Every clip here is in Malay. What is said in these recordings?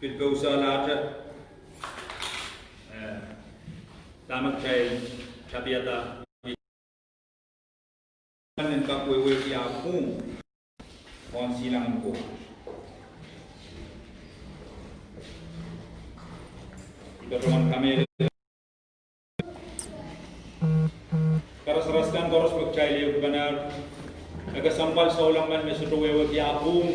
Pit pausa later. Tamak chay chapiata. Nên các quê kia phun con silang ko. Ikaw kami. Karas-raskan koros pagchay benar. Agak sampal saulang man mesuruwe kia phun.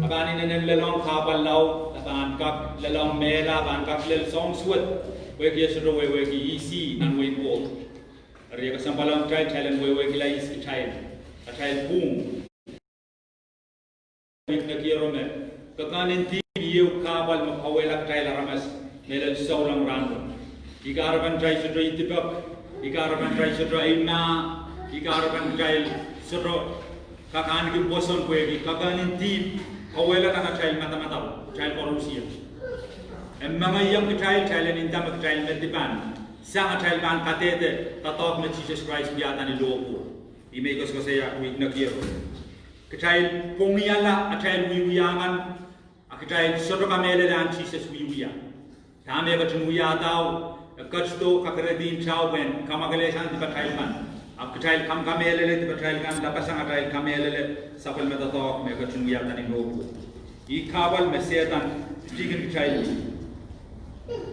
Akan ini lelong kapal laut, akan kap lelong mela, akan kap lel song suat. Weki suruwe weki isi nan weko. Ari agak sampal laut chay chay len weki la isi chay. Chay phun. Nak kira me. Kekanin tibiu kapal mengawelak chay laramas. Melel saulang random. Ika harapan chay suruh itibak. Ika harapan chay suruh ina. Ika harapan chay suruh kakan ki boson weki. Kekanin tib. Kawelak anak chay mata-mata. Chay korusia. Mga yang kecil lain intam kecil medipan. Sang kecil ban katete tatok me Jesus Christ biatan di lopo. Imekos ko saya kuik na kiro. Kecil pongiala kecil wiwiyangan. Kecil soto kamele dan Jesus wiwiya. Tame kecil wiwiya tau. Kecil kakredin chau ben kamagalesan di kecil ban. Kecil kam kamele le di kecil kan dapat sang kecil kamele le sapel me tatok me kecil wiwiya tan di lopo. Ikawal me setan jigen kecil.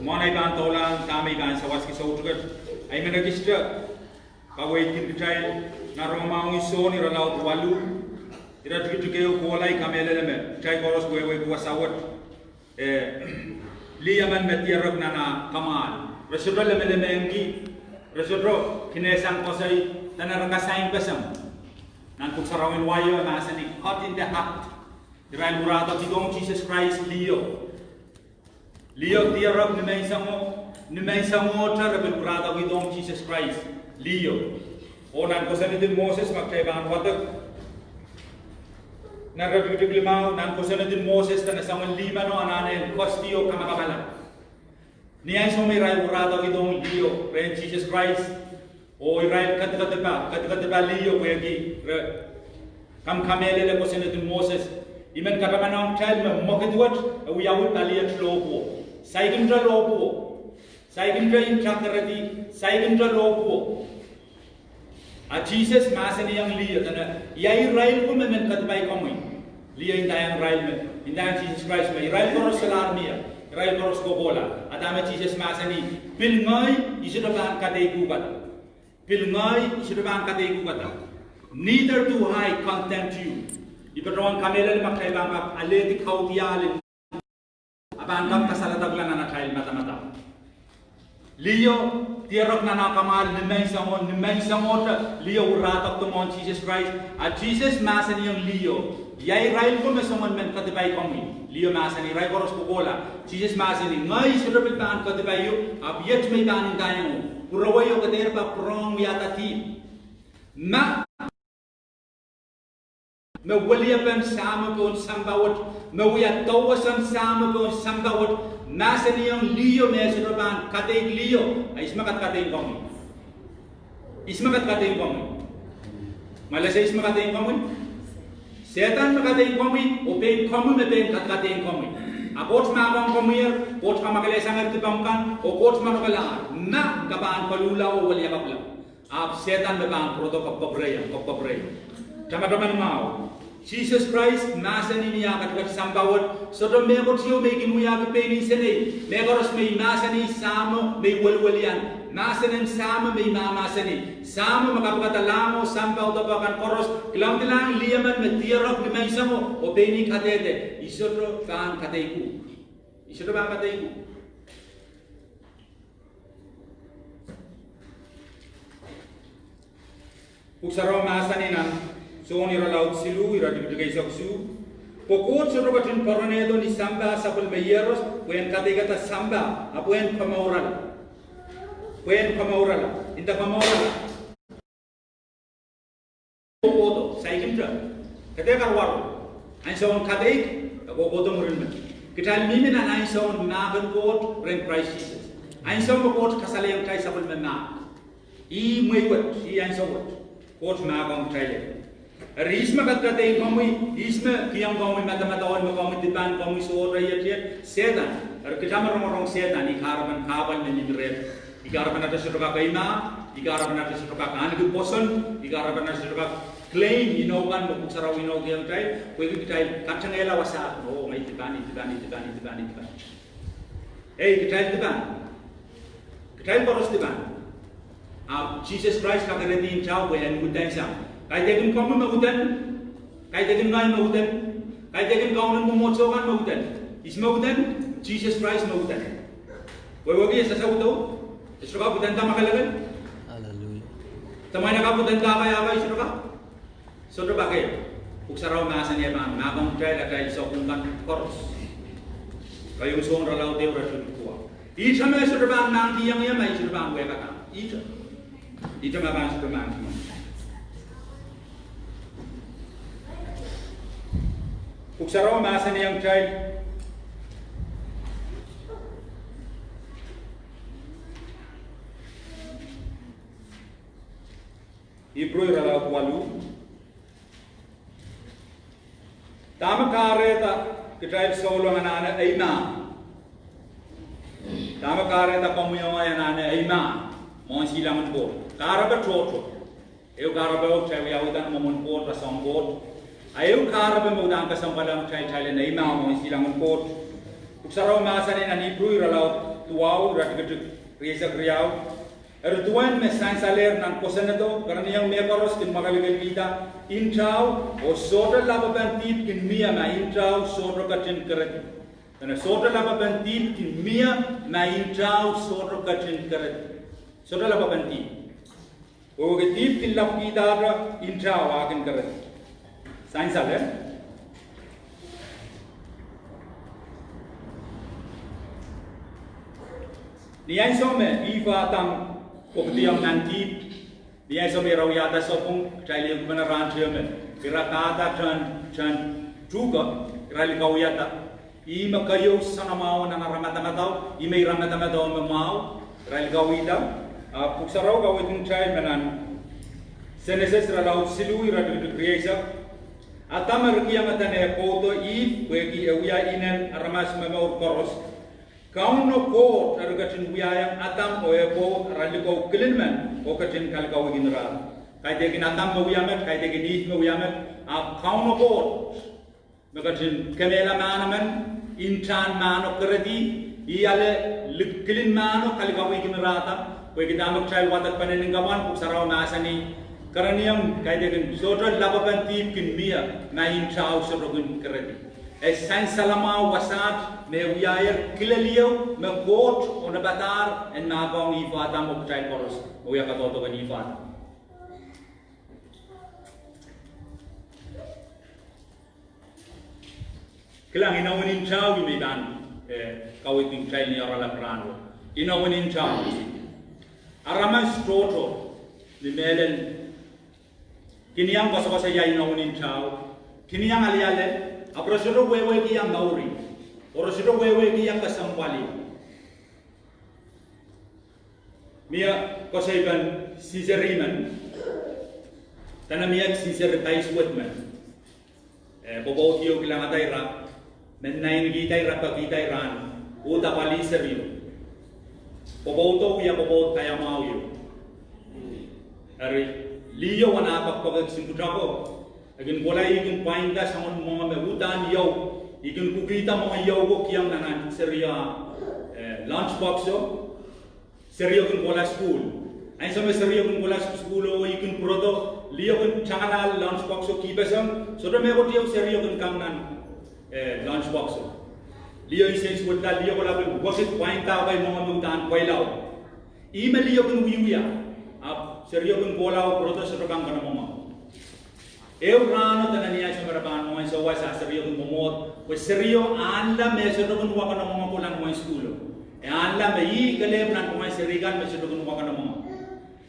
Monai kan tolan, kami kan sawas kisah utukat. Ay menagista, kawai kin kecil, naroma iso ni ralau walu. Ira tukikeo kolai kami leleme, kecil koros gue kuasawat. Liaman metiarok nana kamal. Resudro leleme engi, resudro kinesang kosai tanah rangkasain pesam. Nanti sarawin wayo masani hot in the heart. Ira murata bidong Jesus Christ Leo. Leo tiarap ni may samo terapin berada widong Jesus Christ. Leo. Onan kosan itu Moses makai bahan watak. Narapi limau nan kosan itu Moses dan sama lima no anane kostio kamakamalan. Niai somai rai berada widong Leo, ren Jesus Christ. O rai kata Leo pergi. Kam kamele le kosan itu Moses. Iman kata mana child memoketwat awiyawut aliat lopo. Saigindra lopo, saigindra intrakarati, saigindra lopo. Jesus masani yang liya tana, yai rail ko men katbay kamay. Liya indayang rail men, indayang Jesus Christ men, rail koros salarmiya, rail koros kobola. Adama Jesus masani, pilngay isudaban katay kubat, pilngay isudaban katay kubat. Neither do I contempt you. Ipadron kamela makai bangkap aleti kautialin. Abangkap kasalataglan na kail mata-mata. Leo tiarok na nakamal nimay samot Leo uratak tumon Jesus Christ. At Jesus masan yung Leo. Yay rail ko mesomon men katibay kami. Leo masan ni ray koros kukola. Jesus masan ni ngay surapit paan katibay yu. Abiyat may kanin tayo mo. Purawayo kater pa prong yata ti. Mewaliapan sama kon sambawat, mewia tawasan sama kon sambawat, masani yang Leo mesuraban kateng Leo, ismakat kateng kami. Ismakat kateng kami. Malaysia ismakat kateng kami. Setan makateng kami, open kami meben kateng kami. Apot mabang kami, pot kamakale sangat dibangkan, o pot makalar, na kabaan palula o walia kapla. Ab setan mebang proto kapabraya. Teman-teman mau, Jesus Christ masani niya kat sambawat. So do mekot siyo may ginuya ke pening sene. Mekoros may masani samo may walwalian. Masanin samo may mamasani. Samo makapakatalamo sambaw tabakan koros. Kilang tilang liyaman matirok ni may samo o pening katete. Isodro kan katayku. Isodro kan katayku. Puksaro masani nan. So ni laut silu ira dibigay saksu. Pokot sa rokatin paranedo ni samba sa pulmeyeros puen katigata samba apuen pamaural. Inta pamaural. Pokoto sa ikimtra. Kate karwaro. Ang saon katig pokoto murin man. Kita mimin na ang saon naban kot ren Christ Jesus. Ang saon kot kasalayang kay sa pulmena. I muiwat i ang saon kot nabang kay. Risma kata kamu isma kiam kamu mata kamu tiban kamu suara ya setan. Kita merong setan ikarban kabal menjadi ikarban ada sesuatu kaina, ikarban ada sesuatu kan itu bosan, ikarban ada sesuatu claim Inou kan buku sarau Inou yang try, kau kita kacang ela wasa, oh mai tiban. Kita terus tiban. Jesus Christ kata ready jauh yang mudah sah. Kaya tekin kamu mahutan, kaya tekin kau mahutan, kaya tekin kau nak memocokan mahutan. Is mahutan, Jesus Christ mahutan. Wawagi sa tahu, isroka hutan tama kalagan. Hallelujah. Tamai nak hutan tama apa isroka? Sodra bagai, uksarau masan ya bang, mabang try la try sokungkan koros. Kayong suang ralau dew rasul kuah. Ija mai sodra bang nang tiang ya mai sodra bang weka kan. Ija mabang sodra bang. Uksaraw masan yang child Ibroy ralaw kualu Tama kareta kita solo anana aina Tama kareta kamuyo anana aina mon silang po karaba troto eu karaba ok chawi awitan momon po rasong po Ayo karaba mudang kasampalang chai na ima mo silang pot. Uksaraw masan na nibruy ralaw tuaw ratgatuk riesa kriyaw. Tuan me sansaler nan posanado karena yang mekoros kin makaligal kita intraw o soda lababan tip kin mia ma intraw soda kacin keret. Karena soda lababan tip kin mia ma intraw soda kacin keret. Soda lababan tip. O tip kin lap kita ra intraw akin keret. Sains ada. Niai some iva tam kokdiam nanti. Niai some rawiyata sopung cai beneran cermen. Kirakata can juga kirali kawiyata. Ima kayo sana mau nana ramata-matau. Ima ramata-matau memau. Kirali kawita. Puksarau kawitung cai menan. Seneses ralau silui radu kriesa. Atama rukia matane foto if wegi uya inen aramas memau koros kauno ko tarugachin uyayang atam oebo raliko kilinman okachin kalkau ginra kaitekin atam uyamet kaitekin if uyamet kauno ko megachin kemela manaman Intahn mano keredi iale kilin mano kalkau ginra ta wegi damak child watak panening gawan puksaraw masani Karaniam kaitekin sodra lababan tip kin mia na intraw sodrogun keredi. San salama wasat me uyayar kilaliyo me court on a batar and nagong ifata mo child koros uya katoto kan ifata. Kilang inawin intraw yung iban kawiting child ni orala prano. Inawin intraw. Araman stroto ni melen Kini yang kosa-kosa ya inawin intraw. Kini yang ali-ali. Aprosuro wewe ki yang nauri. Orosuro wewe ki yang kasampali. Mia kosa iban siseriman. Tana mia siseritais wetman. Bobo tiyo kilang atay rap. Menayin kitay rap ka kitay ran. Uta pali seryo. Bobo to kuya bobo kaya mau yo. Ari Liyo wana pagpagag simpudrako. Agin bola ikin painda sa mga mebutan yaw. Ikin kukita mga yaw ko kiyang nanan seriya lunchbox yo. Seriya kun bola school. Ay sa may seriya kun bola school o ikin prodo. Liyo kun changanal lunchbox yo kibasam. So na may ko tiyaw seriya kun kamnan lunchbox yo. Liyo isensi wala liyo ko labing wasit painda kay mga mebutan kwailaw. Ima liyo kun wiwiya. Serio kun bola o proto serokang kana mama. Eu rano tanania semaraban mo so wasa serio kun momot. We serio anda me serokun wa kana mama pulang mo school. Anda me I galem nan mo serigan me serokun wa kana mama.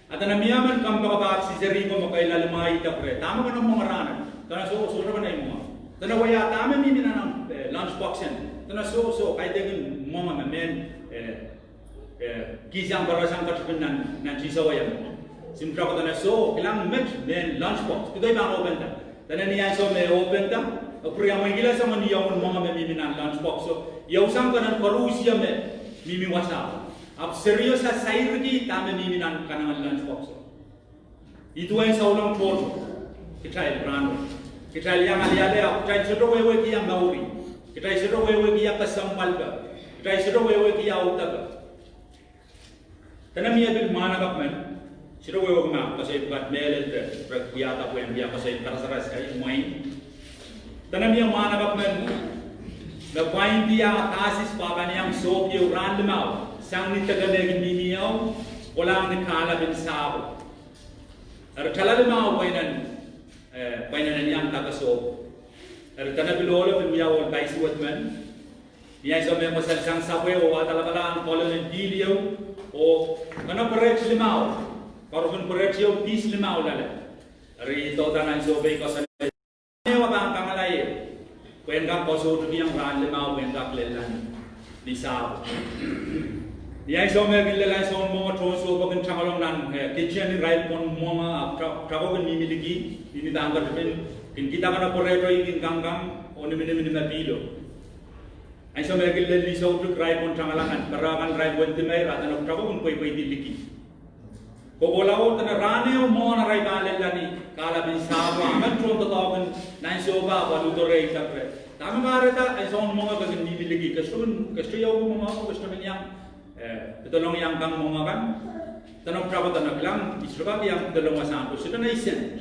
Atana miyaman kam ba si serio mo kay lalmai tapre. Tama kana mama rana. Kana so kan ay mama. Tana waya tama mi minanam lunch box en. Tana so kay tegin mama men kisang barasang katsunan nan jisawaya. Simpra ko na so kilang met men lunchbox. Kuday ba open ta? Tana niya so me open ta. Priya mo gila sa man yaw mga me miminan lunchbox so yaw sam kanan parusia me mimi wasa. Ab serius sa sairgi ta me miminan kanan lunchbox so. Itu ay sa ulang photo. Kita ay brand. Kita yang aliale ab tay sudo wewe ki yang gauri. Kita sudo wewe ki yang kasampal ka. Kita sudo wewe ki yang utak. Tana miya bil managap men. Sudo wewe ma kasi buat mele dia tak wen dia kasi tersaras kay main. Tanam yang mana bak men, napain dia asis papan yang sop yang random out, sang ni tagaleg ni niyaw, walang nikala bin Sado. Ertalal mau painan yang tak sop. Ertanah bilolo bin miyaw baisi wat men, niya so men masal sang sabwe o atalabala ang kolon dilio o kana perek limau, korban perek yo bis limau lala. Eri to tanan so bay ko Wabang kangalay, kuendak koso tu yang ran lemau kuendak lelan di Sado. Yang sommer lelan son mo troso bagen changalong nan kitchen right pon mo trabo ben mimiligi ini tangga ben kin kita kana poreto kin ganggang oni mini mapilo. Yang sommer lelan di so tu right pon changalangan karakan right wente mai ratan trabo pun koi diligi. Ko bolao tana rane o mo na rai ba lelani kala bin Sado amat tron to tawen nai so ba walu to rei tapre tama mareta ai son mo ga ni biligi kasun kastiyo mo mo kastamen yang betulong yang kang mo kan tanok trabo tanok lang isroba yang betulong asan ko sita nai sen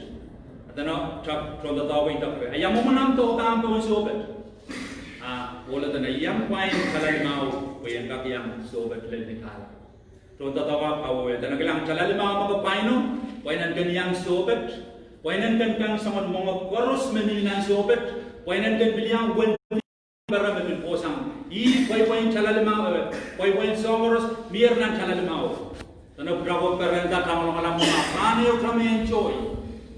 tanok trap tron to tawen tapre ayam mo nam to tam to so bet bola tana yang pain kala mau ko yang ka yang so bet len ni kala Tonta tawa pawe dan kelang calali ma ma paino painan kan yang sobet painan kan sangat mongo korus meninan sobet painan kan biliang wen bara betul posang pain calali ma pain songoros mier nan calali ma tanah bravo perenda kamu ngalam ma pane kami enjoy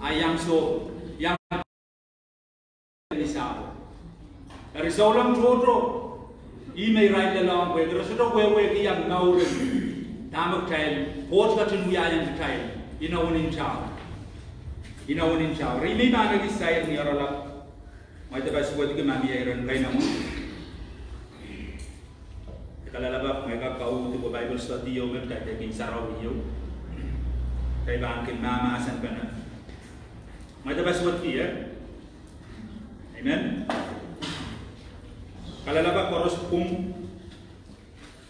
ayang so yang Sado dari saulang jodo may right along way terus itu wewe yang ngaurin Tamak trail, port katin wiayan trail, inawunin chow. Rimi ba nag-isayang ni Aralap? May tabas buat ka mamiyaran kay naman. Kalalabak, may kakauto ko Bible study yung magtataking saraw iyo. Kay bangkin mamasan ka na. May tabas buat kiya. Amen? Kalalabak, koros kung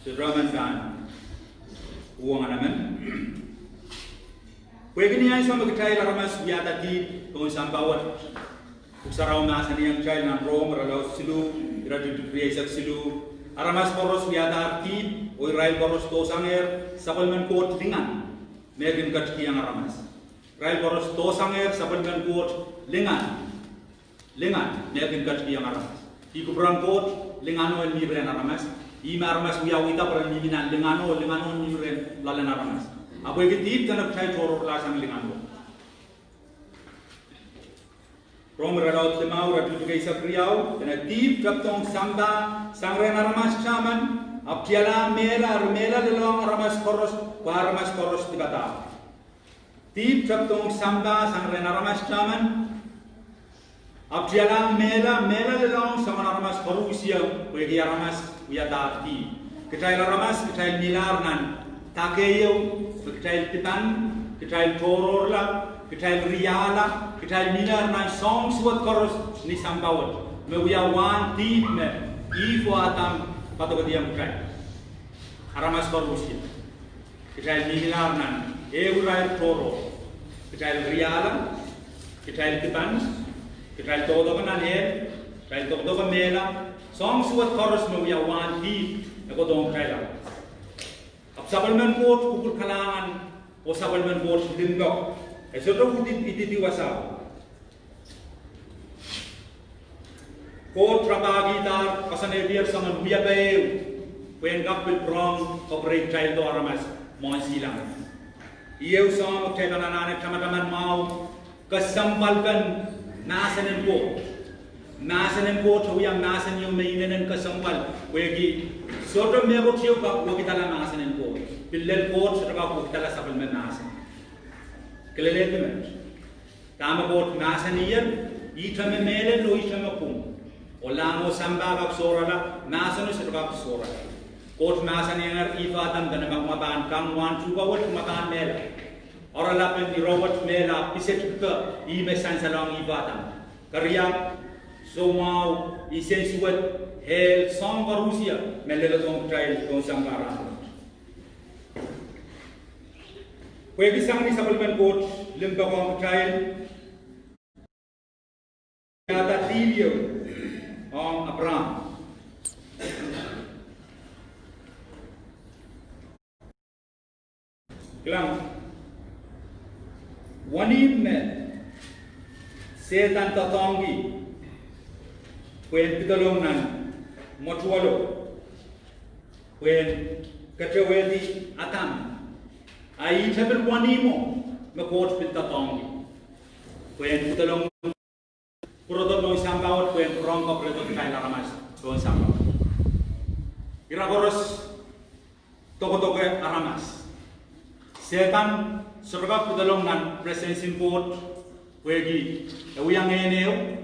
sa Roman Van. Uang naman. Pwede niya sa magkatay laramas yata di kung isang bawat uksaraw na sa niyang child ng Rome, ralaw silu, iradu sa silu, aramas poros yata artib, o irail poros tosanger, sapal man kot lingan, megin katki ang aramas. Rail poros tosanger, sapal man kot lingan, megin katki ang aramas. Ikubrang kot, lingano ang libre ang aramas. Ima aramas wiyawita para miminan lingano mimren lalan aramas. Apo ikitip tanap chay choro lasang lingano. Rom radaut lemau ratu tugai sapriau tena tip kaptong samba sangren aramas chaman aptiala mela lelong aramas koros tibata. Tip kaptong samba sangren aramas chaman aptiala mela lelong sama aramas korusia wegi aramas Yadati, kita ramas, kita milarnan, takeyo, kita tipan, kita tororla, kita riala, kita milarnan songs wat koros ni sambawat. Mewiawan tip me, ifo atam patogadiam kai. Aramas korusia, kita milarnan, eurai toro, kita riala, kita tipan, kita todokan he, kita todokan mela. Song suat chorus mewiawan di aku dong kaya. Ab sabelman bot kukur kalangan, o sabelman bot lindok. Esodro iti diwasa. Ko trabagi tar kasane biar sama biya bayu. When kapil prong operate child do aramas mon silang. Ieu sama kaya nanane teman-teman mau kesampalkan nasanen bot. Nasan ko to yang nasan yung mainan kasambal wegi soto mebo tiyo ka ko kita la nasan ko billel ko soto ka ko kita la sabal men nasan kelele men tama ko nasan iyan itame mele lo itame kum. Olango samba kap sorala, masano serba sorala. Kot masan yang ifatan dan magmaban kang wan chuka wat makan mela. Orala pen di robot mela piset ke I mesan salong ifatan. Karya somau isen suat hel song barusia melela tong trail tong sangkaran. Kue kisang ni supplement coach limba tong trail. Kata video on Abraham. Kelang wanim me setan tatongi kuen pitolong nan motualo kuen kacewedi atam ai sabel wanimo me coach pitatongi kuen pitolong Prodot no sambawat kuen prong ko prodot kay laramas don sambawat. Iragoros toko aramas. Setan surga pudalong nan presence import wegi uyang eneo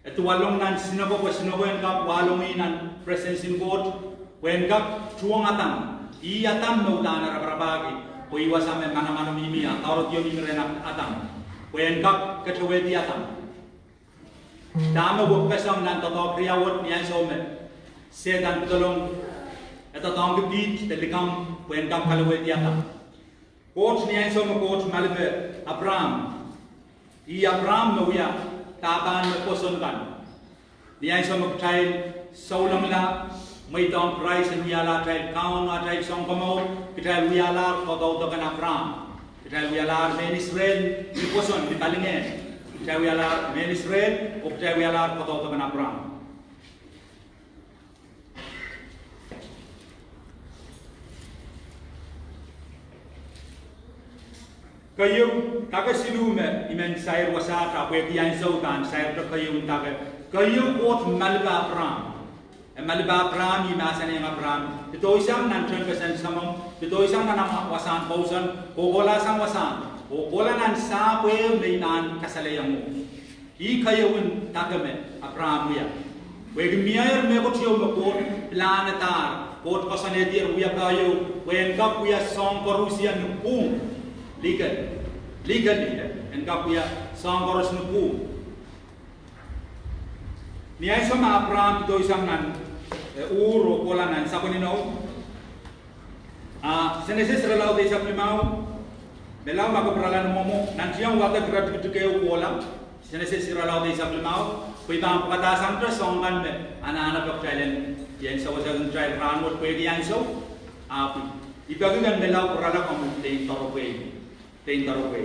etu walong nan sinogo en kap walong inan presence import wen kap tuang atam I atam no dana rabagi o iwasame mana mimi atau tio mimrena atam wen kap ketwedi atam Dama buat pesang nan tato priawat niyan some setan pitolong eta tong gebit telikam kuen kam kalwe tiata coach niyan some coach malbe Abraham I Abraham no ya taban me poson kan niyan some trail saulam la mai tong price niya la trail kaun na trail song kamo trail wiya la ko do kan Abraham trail wiya la men Israel di poson di palingen Trail ala men Israel, o trail ala koto to Abraham. Kayu taga silume imen sair wasata we kian sautan sair to kayu taga kayu kot malba Abraham. Malba Abraham I masan Abraham. Ito isang nan 10% samong ito isang nan wasan pausan o wala sang wasan. O bola nan sa kwe may nan kasalayan mo. I kayawin tagame Abraham ya. Wegi miyayar me ko tiyo mo ko planetar. Ko kasanedir uya kayo. Wen kap uya song korusian nupu. Legal ni. En kap uya song korus nupu. Niyay sama Abraham ito isang nan uro bola nan sa kunino. Seneses relaw de sa primao. Belau mako peralan momo nanti yang wata gerak keu bola senese siralau de sablemau koi bang patasan ter songan me anak-anak berjalan yang sawajan trail ranut koi yang so api ibagi kan belau peralan kamu tein tarope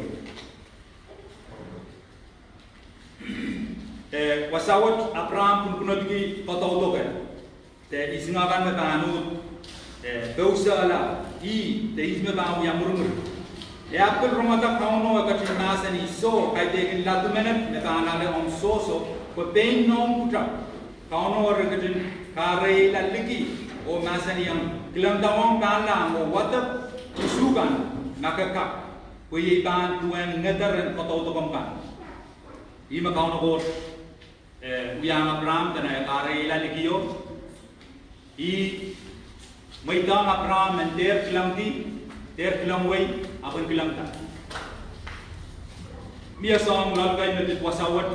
wasawat Abraham pun kuno digi toto kan te isingakan me kanut beusa ala te isme bang yang murmur Apple romata kauno akatin nasan iso kay tekin latu menem metana le om soso ko pain nom putra kauno akatin kare laliki o nasan yang kilang tawang kana o wata isugan nakaka ko iban tuan ngadaran koto to kompan ima kauno ko uyang Abraham dana kare laliki yo I maidang Abraham enter kilamti Ter kilang way, apun kilang ta. Mia song lalgay medit wasawat.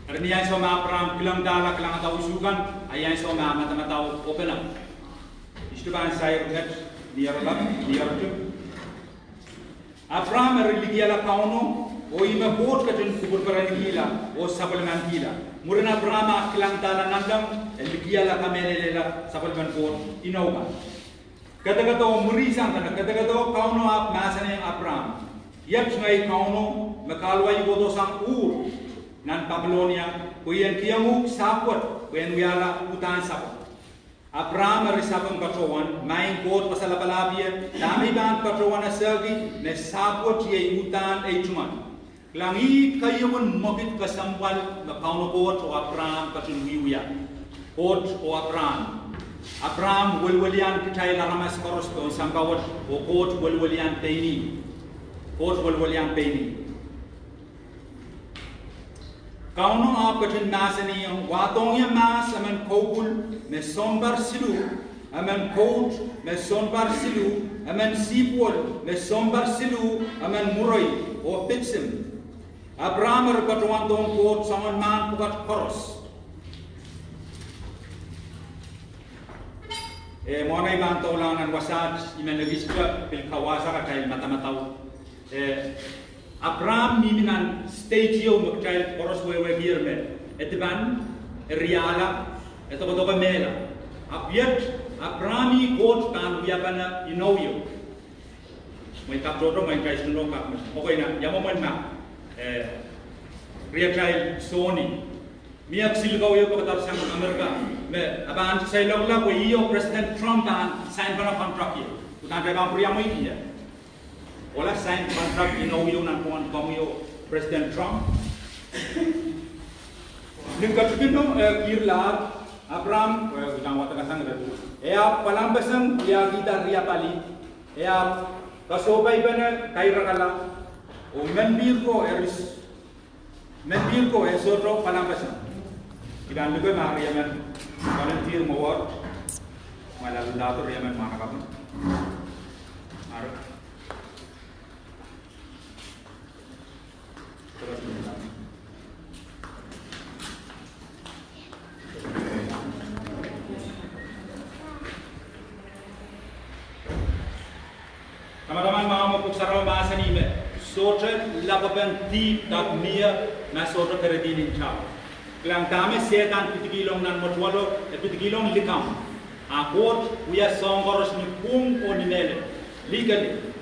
Karniyan so ma Abraham kilang dala kilang ataw usugan, ayan so ma mata opelang. Isto ba sayur net niya tu. Abraham religiya la kauno o ima bot katin kubur paranigila o sabalaman gila. Murin Abraham kilang dala nandam religiya la kamelela sabalaman bot Inou ba. Kata-kata murisang kana kata-kata kauno ap masan yang Abraham yap sungai kauno makalway bodo sang nan Babylonia kuyen kiamu sapot kuyen wiala utan sapot Abraham risabang katawan main kot pasal balabia dami ban katawan asagi me sapot ye utan cuman langi kayumun mokit kasambal makauno kot o Abraham katun wiya kot o Abraham welwelian kitay laramas koros ko sambawat o kot welwelian peini Kauno apkatin masani yang watongnya mas aman kogul me sonbar silu aman coach me sonbar silu aman sipol me sonbar silu aman murai o pitsim Abraham berkatuan tong coach sangan man pukat koros monai bantau langan wasad iman legistra pil kawasa katai mata-matau Abraham miminan stagio maktail koros wewe birme etban riala etokotoka mela apiat Abrahami coach kan wiabana Inou mai kaptoto mai kai suno kap pokoi na yamoman na riatai soni miak silgau yo katar sang Amerika me aban sai lawla ko iyo President Trump kan sign bana contract yo utan te bang priamo iya Ola sign contract Inou nan puan kamu President Trump. Ningkat kino kirla Abraham kita wata kasang retu. Palang besang ya kita ria pali. Kasobai bana kaira kala. O menbir ko esotro palang besang. Iban lupa mari yaman volunteer mawar. Malah dator yaman mana kamu. Teman-teman mau puksara bahasa ni me, soalnya lakukan tip tak mia, na soalnya keredin incau. Kelang kami setan pitigilong nan motualo, pitigilong likam. Akot uya songkoros ni pung o ni mele, legally.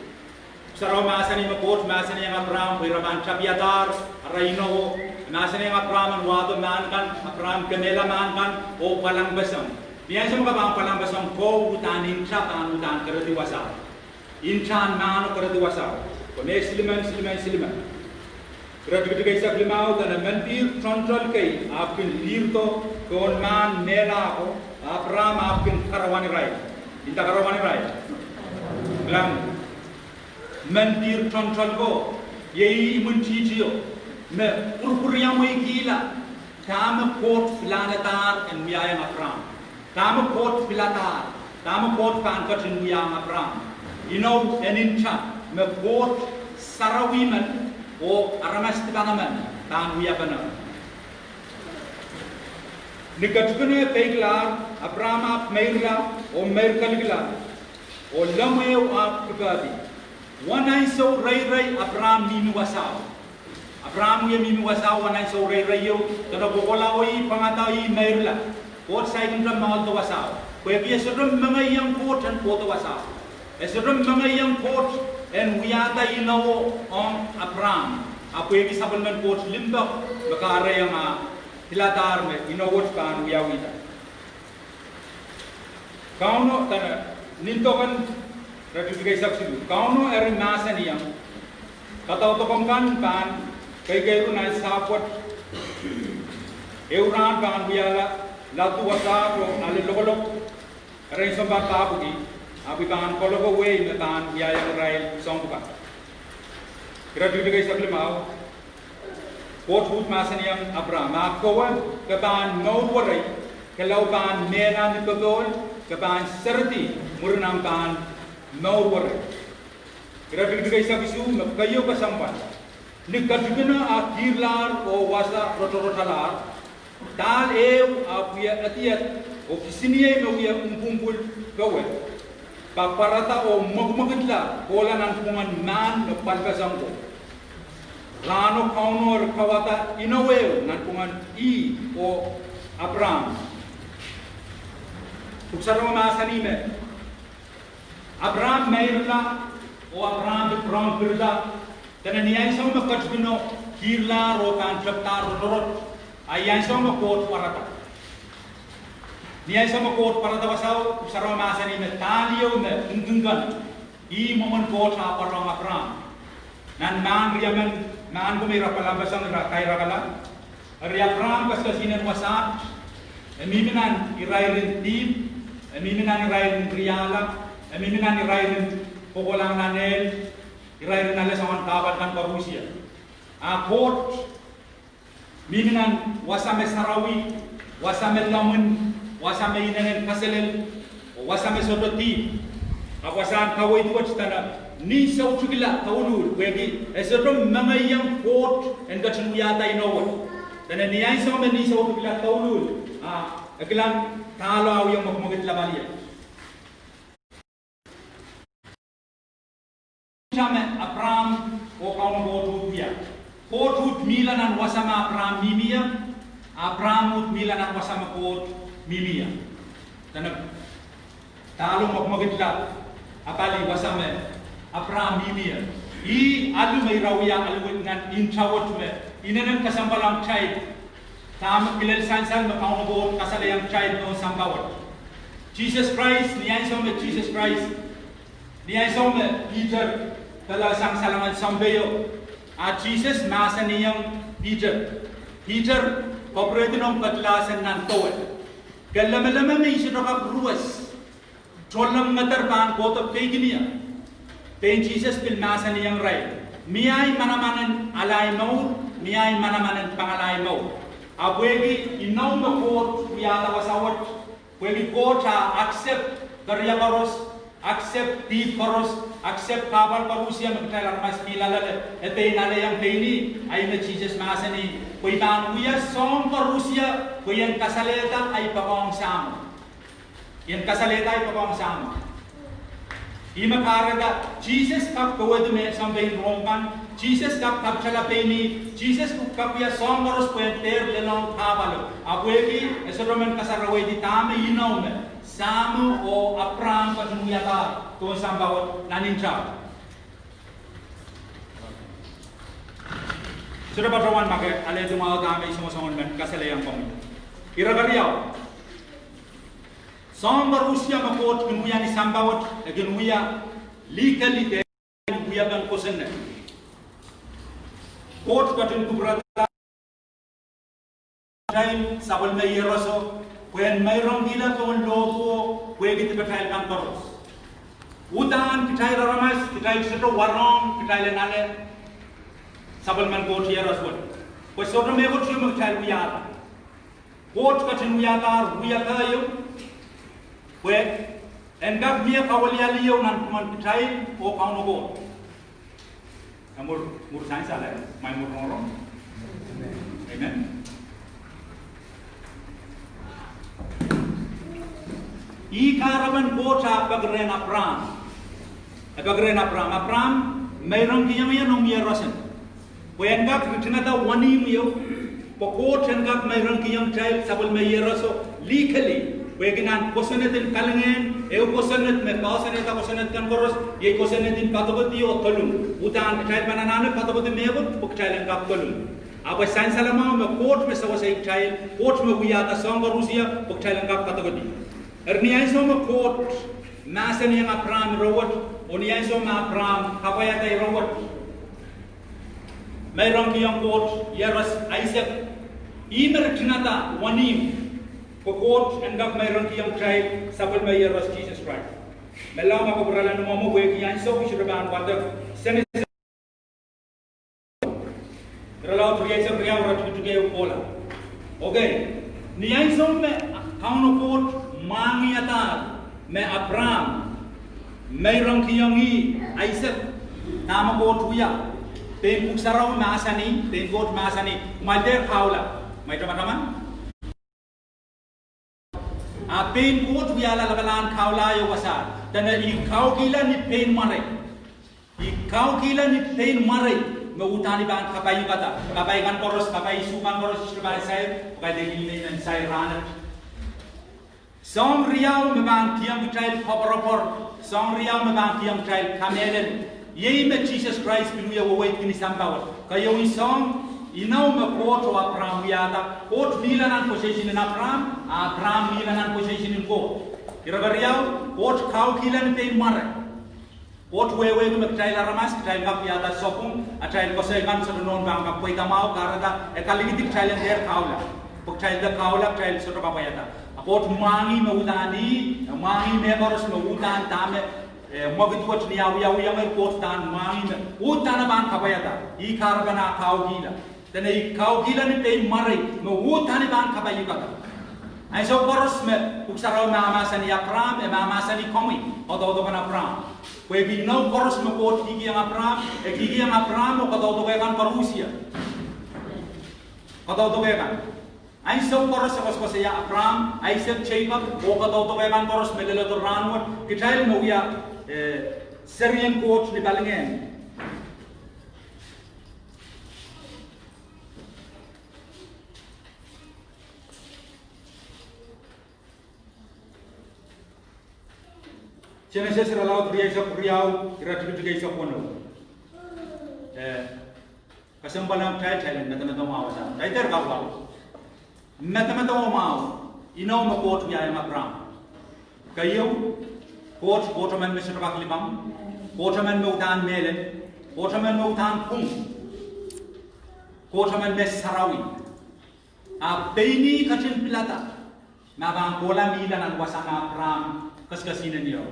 Puksara bahasa ni me coach bahasa ni yang Abraham, wiraman cabiatar, Inou, bahasa ni yang Abraham wado mankan, Abraham kemela mankan, o palang besam. Biasa mga bang palang besam ko utan incatan utan keredi wasal. Intahn mano keredi wasal. Kone siliman. Keredi kaya limau dan mentir control kay apkin lirto kon man mela ko Abraham apkin karawani rai. Inta karawani rai. Bilang mentir control ko yei muncicio me urkuriyang may gila tama kot filanatar en miyayang Abraham tama kot filatar tama kot kankachin miyayang Abraham Inou en Intahn me kot sarawiman o aramas tibanaman tan wiyabanan nikatukune peiglar Abraham ap meirla o meirkaligla o lameo ap kibadi Wanai so ray Abraham mimi wasaw. Abraham ye mimi wasaw wanai so ray yo. Kada bokola oi pangatai merla. Kot sai indra mal to wasaw. Ko ye sodom mga yang kot and kot wasaw. Sodom mga yang kot and wiata Inou on Abraham. Apo ye sabon man kot limba bakara yang hilatar me Inou wat kan wiyawita. Kauno tana nintokan Ratifikasi saksi kauno eri masa niyang kata otokomkan pan kay runai sapot euran pan biala latu wasa ko ale lokolok eri sombat tabugi abi pan koloko way me pan biaya rai songbuka ratifikasi saksi mau kot hut masa niyang Abraham akawan ke pan mau warai kalau pan mena ni kegol ke pan serti murnam pan Mau warai, kerana kita kisah bisu, kayu kesampan. Nikatugena akhirlar o wasa rotor-rotalar, tal apuya atiat o kisiniye mauya umpumpul kawe. Paparata o magmagitla, kola nan pungan man palpasangko. Rano kaunor kawata Inou nan pungan o Abraham. Tuksarong masanime. Abraham meirla o Abraham Abraham birda tena niai sama kachbino kirla ro kan chaptar rorot ayai sama kot parata niai sama kot parata wasau sarwa masani me talio me undungan I momon kot apa rong Abraham nan man riaman man kumira palambasang ra kaira kala ri Abraham kasasinan wasat emiminan irairin tim emiminan irairin riala Emiminan irairin pokolang nanel, irairin nale saman kabat kan Rusia. Akot Miminan wasame sarawi, wasame lamun, wasame inanen kaselel, wasame sototi, awasan kawai tu wajtana ni sautukila kaulul, wegi esetom mamayang port and gachin yata inowat. Dan ni ay sama ni sautukila kaulul, aglan talo yung magmagit labalia. Sama Abraham o kaum botu dia. Kotut milanan wasama Abraham mimia, Abraham milanan wasama kot mimia. Dan talo magmagitla apali wasama Abraham mimia. I alu may rawya alu ngan inchawat me. Inanan kasambalang chai. Tam kilal sansan makaun bot kasalayang chai no sambawat. Jesus Christ niyay sama Jesus Christ. Niyay sama Peter kala sang salaman sambayo. Jesus masa niyang Peter. Peter operating on katlasan ng tawad. Kalama-lama may sinakap ruwas. Cholam matarpan kotop kay giniya. Pen Jesus pil masa niyang ray. Miyay manamanan alay maur, miyay manamanan pangalay maur. Abwegi inaw makot kuyata wasawat. Bwegi kota accept karyabaros, accept deep paros, accept kabal parusia magtala mas kilala ete nala yang peni ay na Jesus masani koi ban kuya som parusia kuyan kasaleta ay pagong sam yan kasaleta ay pagong sam ima karaga Jesus kap kawad me sampai rompan Jesus kap chala peni Jesus kap ya som paros kuyan ter lelong kabalo abwegi esoromen kasaraway di tama inaw me Samu o Abraham panuyata to sambawat nanincha. Sudah patrawan make ale jumao kami sama-sama dengan kasalayang kami. Iragariau. Sambar usia makot kenuya ni sambawat kenuya legally de kenuya ban kosenna. Kot katin kubrata time sabal may yeroso when mayroong gila kung lobo, pwede kita kaya kan terus. Udan kita ramas, kita itu warong, kita lenale. Sabal man kot ya raswan. Pues soto me kot cuma kita uyata. Kot katin uyata yo. Pues enggak dia kawal ya liyo nan kuman kita o kau nogo. Kamur sains ala, mai mur norong. Amen. Ikaraban kota pagren Abraham. Abraham mayroong kiyang nung yerosen. Pwengak ritinata wani mo pokot engak mayroong kiyang child sabol may yeroso legally. Pweginan kosanetin kalengen, kosanet me kosanet kan koros, ye kosanetin patoboti o tolung. Utan child mananane patoboti megot, pok child engak tolung. Apa sains salama me court me sawasay child, court me wiyata sangga Rusia, pok child engak patoboti. Erniay sama kot masa niyang Abraham rawat, oniyay sama Abraham kapayatay rawat. Mayroong kiyang kot yaras Isaac, imer tinata wanim, kot enggak mayroong kiyang tribe sabal may yaras Jesus Christ. Melaw makabralan mo mo buhay kiyang so kisiraban wadak senes. Ralaw turiyay sa priyaw rat tutugay upola. Okay, niyay sama kauno kot mangiata me Abraham mayroong kiyongi Isaac nama ko tuya ten puksaraw masani ten god masani mader kaula may teman-teman apen god tuya lalabalan kaula yo wasa dan ikau gila ni pen mare mengutani bang kapai kata kapai kan koros kapai sukan koros sebagai saya kapai degil dan saya rana Song riau memang tiang child koper song riau memang tiang child kamelen. Ye me Jesus Christ piluya wawait kini sambawat. Kayo isong inaw me koto Abraham yata. Kot milanan possession in Abraham, Abraham milanan possession in kot. Kira riau kot kau kilan pe mare. Kot wewe me child aramas child kap yata sopung a child kosay kan sa non bang kap koy kamao karada ekaligit child der kaula. Pag child da kaula child sa kapayata. Kot mangi maudani, mangi memoros maudan tame, magituat niya wiya may kot tan mangi me, utan ban kapayata, ikarabana kau gila. dan kau gila ni pe mari mewutani ban kabayu kata ai so koros me uksaro mama sani Abraham mama sani komi odo kan Abraham kwe gi no koros me ko tigi yang Abraham gigi yang Abraham ko odo kan Rusia odo kan ai so koros ko se ya Abraham ai se Jacob ko odo kan koros me lelo do ranwat kitail mo ya Syrian coach ni balengen Genesis ralau kriya sa kriyaw iratibitu kay sa kuno kasambalang tay mata mau sa tay ter kaw mata mau Inou mo coach biya yang Abraham kayo coach man Mr. Baklimam coach man mo utan melen coach man mo utan kung coach man mes sarawi a peini kachin pilata mabang bola mila nan wasanga Abraham kaskasinan niyo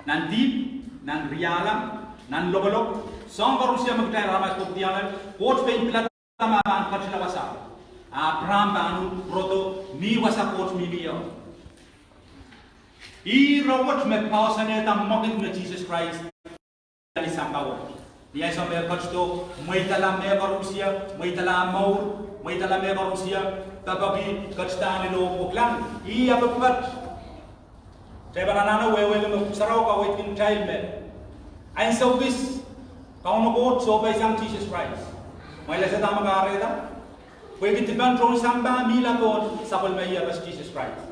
nan deep, nan rialam, nan logolog, song Rusia magtay ramas pagdiyalan, coach pain pilata mabang kachin wasa Abraham banu proto mi wasa coach mi miyo I rawat me pausane tam mokit me Jesus Christ ali sampaw. Dia so me kachto maitala me Rusia, maitala maur, maitala me Rusia, tababi kachtan lo buklan. I ababat. Saya banana we me sarau ka wait in child me. Ein so bis kau no bot so by sang Jesus Christ. Maila sa tama ka areda. We gitiban tron samba mila ko sapol me ya bas Jesus Christ.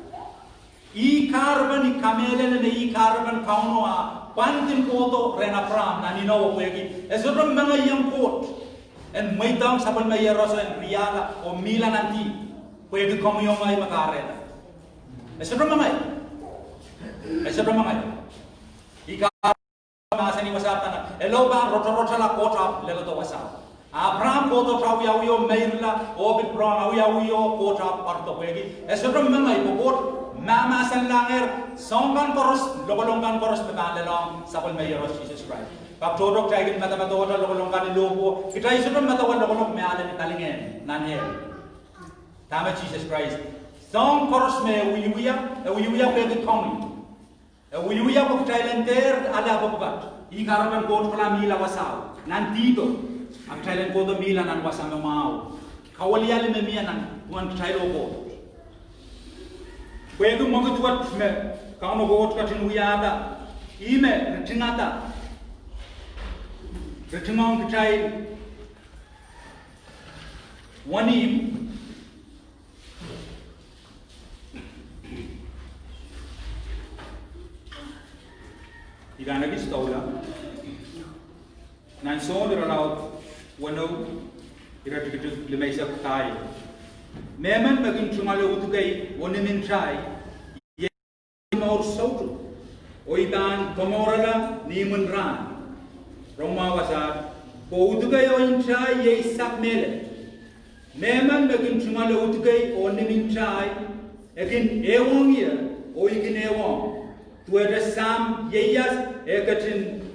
I carbon kamele ne I carbon kauno a pantin koto rena pram na nino wegi esodrom mga yang kot en maitang sapal may roso en riala o mila nanti wegi komuyo may makarena esodrom mga I carbon masani wasapana elo ba roto la kota lelo to wasap Abraham koto traw yawiyo mayla obit brown yawiyo kota parto wegi esodrom mga ibot Mama sanlanger songkan koros logolongkan koros metalelong sapol mayeros Jesus Christ. Pag todok tayo mata mata logolongkan logo kita isudon mata logolong me ale talingen nanel. Tama Jesus Christ. Song koros me uyuya pwede kongi. Uyuya ko Thailander ala babat. I karaban ko pala mila wasaw. Nantido. Ang Thailand ko do mila nan wasam mau. Kawaliali me mia nan buan Thailand ko. Kwegu mogu tuat me kano got katin uyada ime retingata retingong kitai wanim igana gis taula nan so diralaw wano iratikitu limaisa kai Meman maging tumalo utugay wanimin try maur sautu o iban komorala ni munran Roma wasat ko utugay o intay ye sak mele Meman maging tumalo utugay wanimin try ekin ewong ya o ikin ewong tuwede sam yeyas ekatin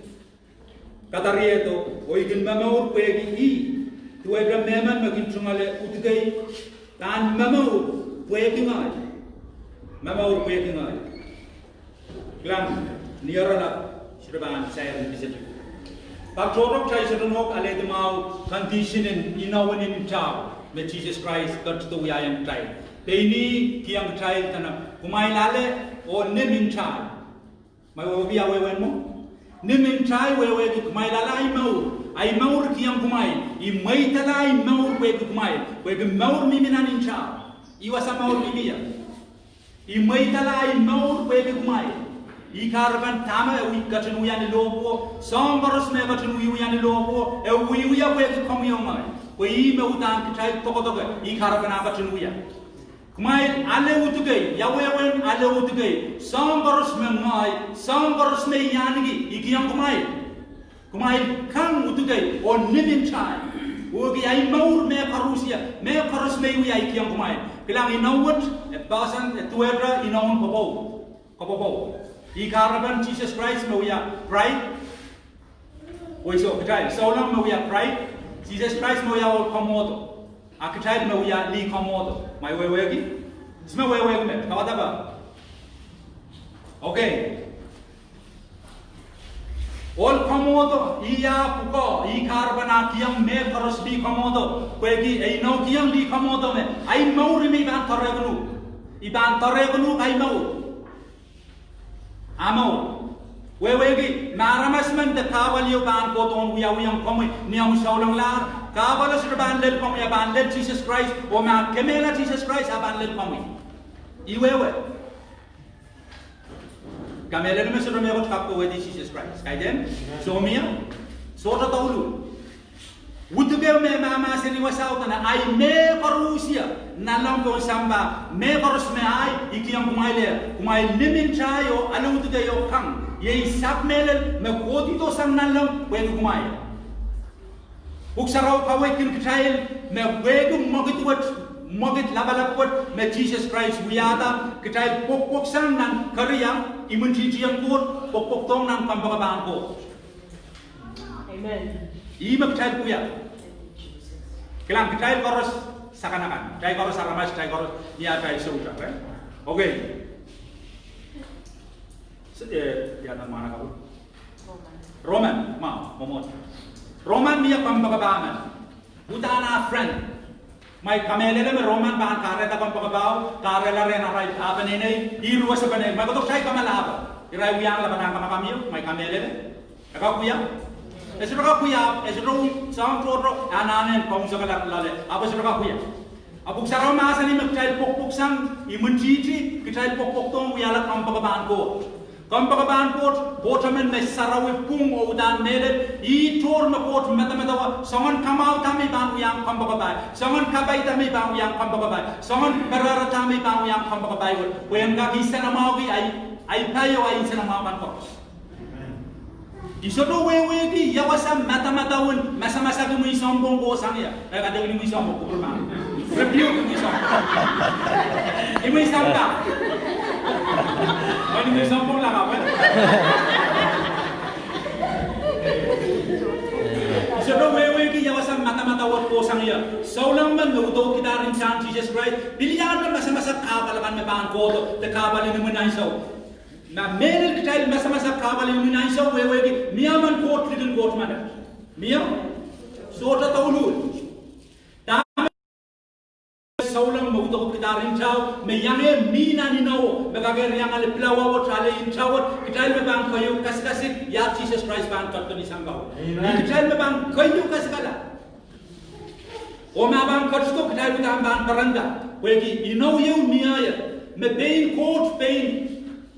katarieto o ikin mamaur pegi I tuwede meman maging tumalo utugay Dan mamaur pueking ay, Glam niarala shriban sayan visit. Pag chorok chay sarunok ale demau condition in Inou in Intahn with Jesus Christ got to the wayan try. Peni kiang try tana kumay lale o nim Intahn. May wabi awe mo. Nim Intahn we kumay lala ay maur kiang kumay. I may talay maur wegi kumay. Wegi maur miminan Intahn. Iwasa maur mimia. I may talay maur wegi kumay. I karaban tama e katin uyani lopo. Sombaros me katin uyani lopo. E uyuya wegi komiyomay. We me utang kitay tokotoke. I karaban katin uya. Kumay ale utugay. Yawewen ale utugay. Sombaros me ngay. Sombaros me yanigi. Ikiyang kumay. Kumay kang utugay o nimin chay. Ugi ay maur me Rusia, me Rus me uya ikiyang kumay. Kilang inawat et basan et tuwera inawon kopo. Ikaraban Jesus Christ me uya pride. Uy so kitay. So lang me uya pride. Jesus Christ me uya ol komoto. Aku cai me uya li komodo. Mai wewe ki? Semua wewe me. Kau apa? Okay. All komodo iya puko I karbana kiam me terus li komodo. Kue ki Inou kiam li komodo me. Ai mau rimi ban torregnu. Iban torregnu ai mau. Amau. Wewe ki maramas men de kawal yo ban ko don uya uyang komi niam saulang la. Kawal sudah ban lel komi ban lel Jesus Christ. O ma kemela Jesus Christ ban lel komi. Iwewe. Kamera ni sudah mewat kapku wedi Jesus Christ. Kaiden, somia, sota taulu. Utuge me mama seni wasau tana ai me parusia nalang ko samba me parus me ai ikiam kumai nimin chayo alu utuge yo kang ye sap melel me kodi to sang nalang wedi kumai. Uksarau kawe kin kchail me wedi mogit labalapot me Jesus Christ wiada kchail pok sang nan kariang imun jiang kot pok tong nan pambabang ko. Amen. Ima kchail kuya. Kelang kchail koros sakanakan. Kchail koros aramas, kchail koros niya kchail suja, kan? Okay. Ya nama kau. Roman, momot. Roman niya pambabang. Utana friend. Mai kamelele me Roman ban karela pambabang, karela rena rai apa nene, iru asa bane. Mai kotok kchail kamala apa? Irai uyang la banang kamakamiu, mai kamelele. Agak kuya. Esok aku ya, esok sang trotro ananen kau sekolah lale. Apa esok aku ya? Apuk sarau masa ni mekcai pok sang imun cici, kecai pok tong wiala kampakaban ko. Kampakaban ko, botamen me sarau pung o udan melet, I tor mekot meta sangan kamau tami bang yang kampakabai, sangan kabai tami bang yang kampakabai, sangan berara tami bang yang kampakabai. Wyang kaki sana mau ki ai payo ai sana mau ban kos. Isodo wewe di yawasa mata-matawun masa-masa kami sombong ko sang ya. Kada ini sombong ko berma. Review kami sombong. Ini sombong. Ini sombong lah apa? Isodo wewe di yawasa mata-matawun ko sang ya. Saulang man uto kita rincan Jesus Christ. Bilihan kan masa-masa kabalakan me bangko to. Te kabal ini menai sau. Na merel kecil masa-masa kabal yang minai saw wewe di miaman court little court mana miam sota taulu tam saulang mau to kita rincau me yange mina ni nao megager yang ale plawa wat ale incau kecil me bang kayu kas-kasik ya Jesus Christ bang kat ni sambau kecil me bang kayu kas-kala o ma bang kat sto kecil me bang paranda wegi Inou you niaya me pain court pain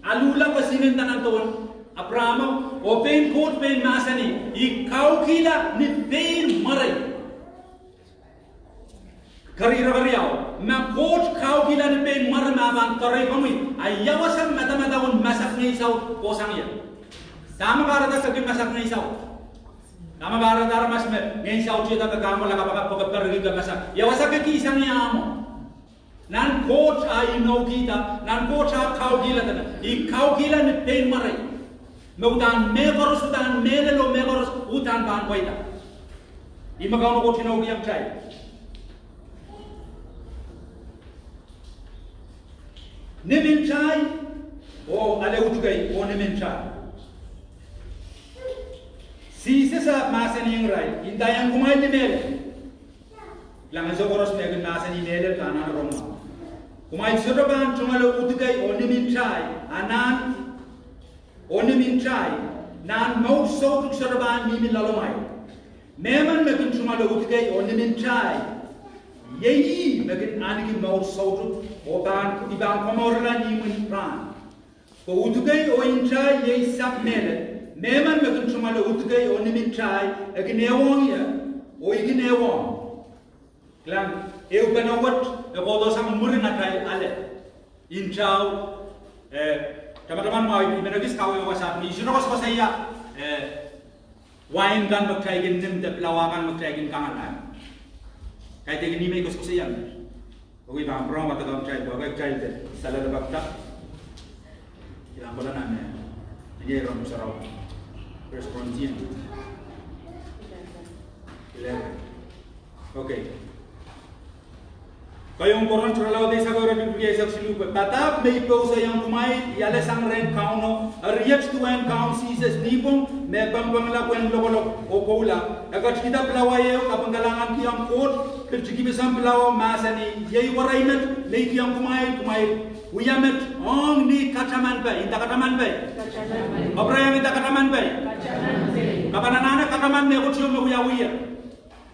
Alula pasinin tanan tuan Abramo o pain court pain masani ikau kila ni pain marai karira ma court kau kila ni pain marai maban karai kami ayawasam mata-mataun masak ni sau kosang ya sama barada sakit masak ni sau sama barada mas ni sau cita ke kamu laga pakai pergi ke masak yawasak ke kisah ni amo nan coach Inou kita, nan coach kau gila tana. I kau gila ni pain marai. Meudan megoros udan melelo megoros udan ban koita. I magau no Inou yang cai. Nemin cai, o ale utugai o nemin cai. Si sesa masen yang rai, inda yang kumai ni mele. Langan sokoros megan masen ni mele kana roma. Kumai sodoban cumalo utugai onimin chai anan onimin chai nan mau sotuk sodoban nimin lalomai meman mekin cumalo utugai onimin chai yei mekin anigi mau sotuk oban ibang komorla nimin pran ko utugai oin chai yei sap mele meman mekin cumalo utugai onimin chai eginewong ya o iginewong Klang, eu penawat, kalau sama murid nakai ale, incau, teman-teman mau menagis kau yang wasat, ni sudah kau saya, wine kan berkait dengan nim, pelawakan berkait dengan kangan, kait dengan ni mereka saya, oke bang, berang atau kamu cai, bagai cai deh, salah lepas tak, kita boleh nama, ini orang musarau, responsian, okay. Kayong koron tralaw de sagora di puya sak silu patap mei po sa yang kumai yale sang ren kauno riach tuan kaun sises nipong me bang la kwen logolog o pola agat kita pelawaye kapanggalangan kiam kot kerjiki besam pelawa masani yei waraimet nei kiam kumai uyamet ong ni kataman bai inta kataman bai apa yang inta kataman bai kapanana kataman ne kutio me uya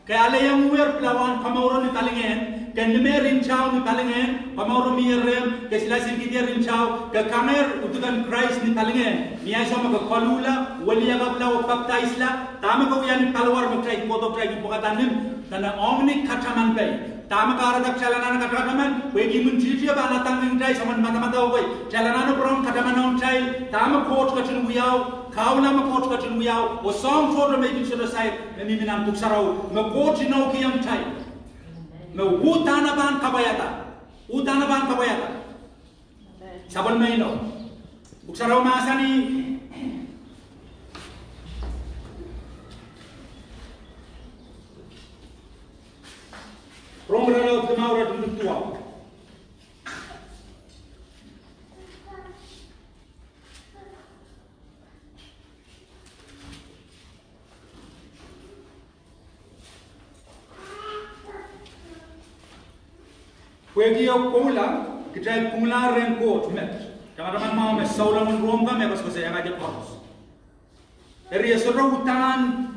kaya ale yang uwer pelawan kamauron ni talingen kan lemer rinchau ni talingen kamauron mirem ke silasin kita rinchau ke kamer utukan Christ ni talingen ni aso maka kalula walia ka pelawa kapta isla tama ko yan kalwar magtray foto tray pokatanim kana omni kataman bai tama ka aradak chalana kataman wegi munjiji ba na tanging tray saman mata oi chalana prom kataman on tray tama coach ka chun wiyaw kau nama coach ka chun wiyaw o song photo making sure sai ni minam tuk sarau me coach no ki yang tray me utana ban kabayata sabon maino tuk sarau masani Rongrano kemaura duduk tua. Kuegi au kola kita kumla renkot met. Teman-teman mau mes saulang romba me bas basa yang aja kos. Eri esoro hutan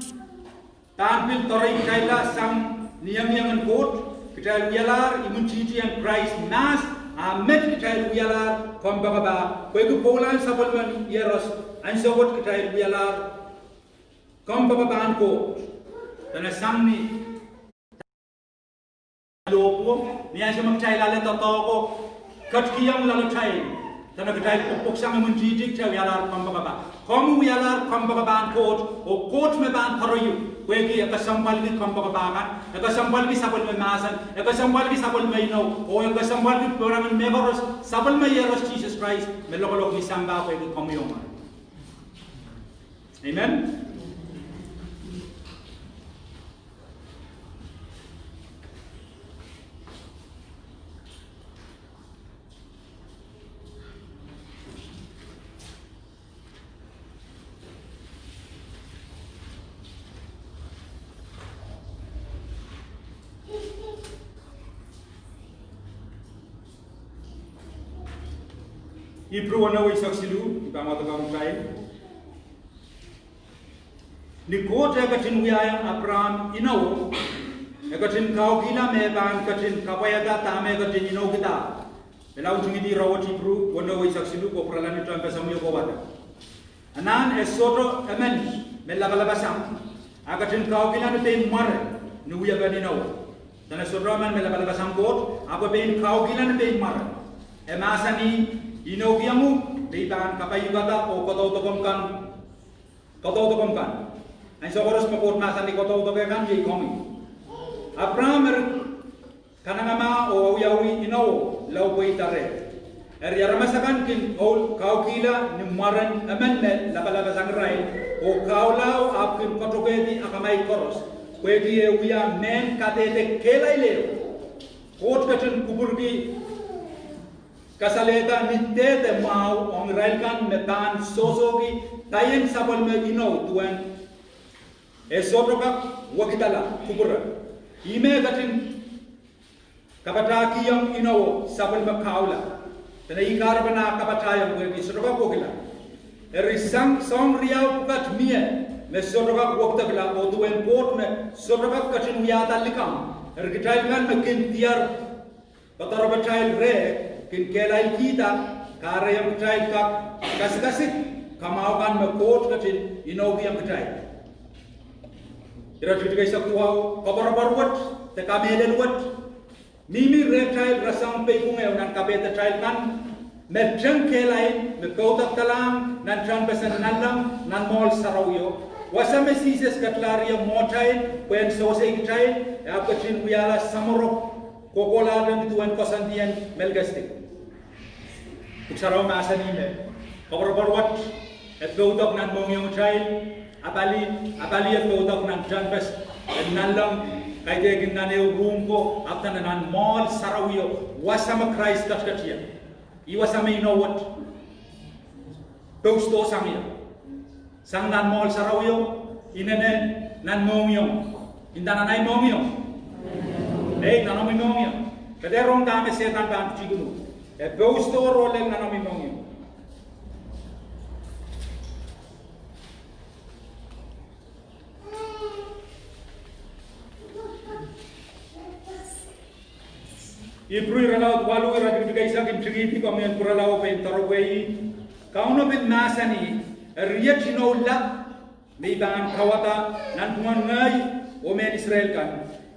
tampil torai kaila sam niang kot. Kita wialar imun cici yang Christ nas amet kita wialar kombaba koiku polan sabulman yeros ansawat kita wialar kombaba ban ko dana samni lopo ni asam cai lale totoko katkiyam lale cai dana kita pupuk sang imun cici kita wialar kombaba kom wialar kombaba ban ko o kot me ban paroyu Wegi eka sambal ni kompa kabangan, eka sambal ni sabal me masan, eka sambal ni sabal me ino, o eka sambal ni programan mevaros sabal me yeros Jesus Christ, me lokolok ni samba wegi komiyoma. Amen. Ibru wana wisak silu, ibang matagam kain. Ni kot ekatin wiyayang Abraham Inou, ekatin kau gila meban ekatin kapayada tame ekatin Inou kita. Belau jungi di rawat Ibru wana wisak silu ko pralan itu ampe samuyo ko wada. Anan esoto emen melabalabasam. Ekatin kau gila nete mar ni wiyagan Inou. Dan esoto emen melabalabasam kot, apa bein kau gila nete mar. Emasani Inou kiamu ditan kapayu kata o koto tokomkan. Ang sokoros mapot masan di koto tokomkan di komi. Abraham kanangama o yawi Inou lau ko itare. Yaramasakan kin kau kila nimaran amen laba sangrai o kau lau apkin kotokedi akamai koros. Kwegi wiya men katete kelai leo. Kot kacun kuburgi Kasaleta nitete mau ong railkan metan sosogi tayen sabal me Inou tuan esotroka wakitala kubura ime gatin kapataki yang Inou sabal me kaula tena ikar bana kapatayang we sotroka kokila erisang song riau kat mie me sotroka waktagla o tuan port me sotroka katin yata likam ergitailkan me kin tiar patarabachail re kin kelai kita kare yang kecai kak kasih kamaukan mekot kecil Inou yang kecai. Ira juga isak tuau kabar baruat te kamele luat mimi reptile rasang pekung yang nan kabeta child kan merjang kelai mekotak talang nan chan pesan nalam nan mall sarawyo wasame sises katlaria motai pen sose kecai ya kecil wiala samorok kokola dan tuan kosantian melgastik. Uksaraw maasan ime. Kabar-barwat at gaudak nan mongyong child, apali at gaudak nan janbes, at nalang kay tegin na neu rumko aptan nan mall sarawio wasama Christ katkachia iwasama inowat Pausto samia sang nan mall sarawio inene nan mongyo indana nai mongyo nanomi mongyo kaderong dame setan ban chigunu Pausto roleng nanomi mongyo Ibrui ralaut walu ira juga isakin trigiti pamen puralau pen tarwei kauno ben nasani riya chinolla meiban kawata nan tuan ngai omen Israel kan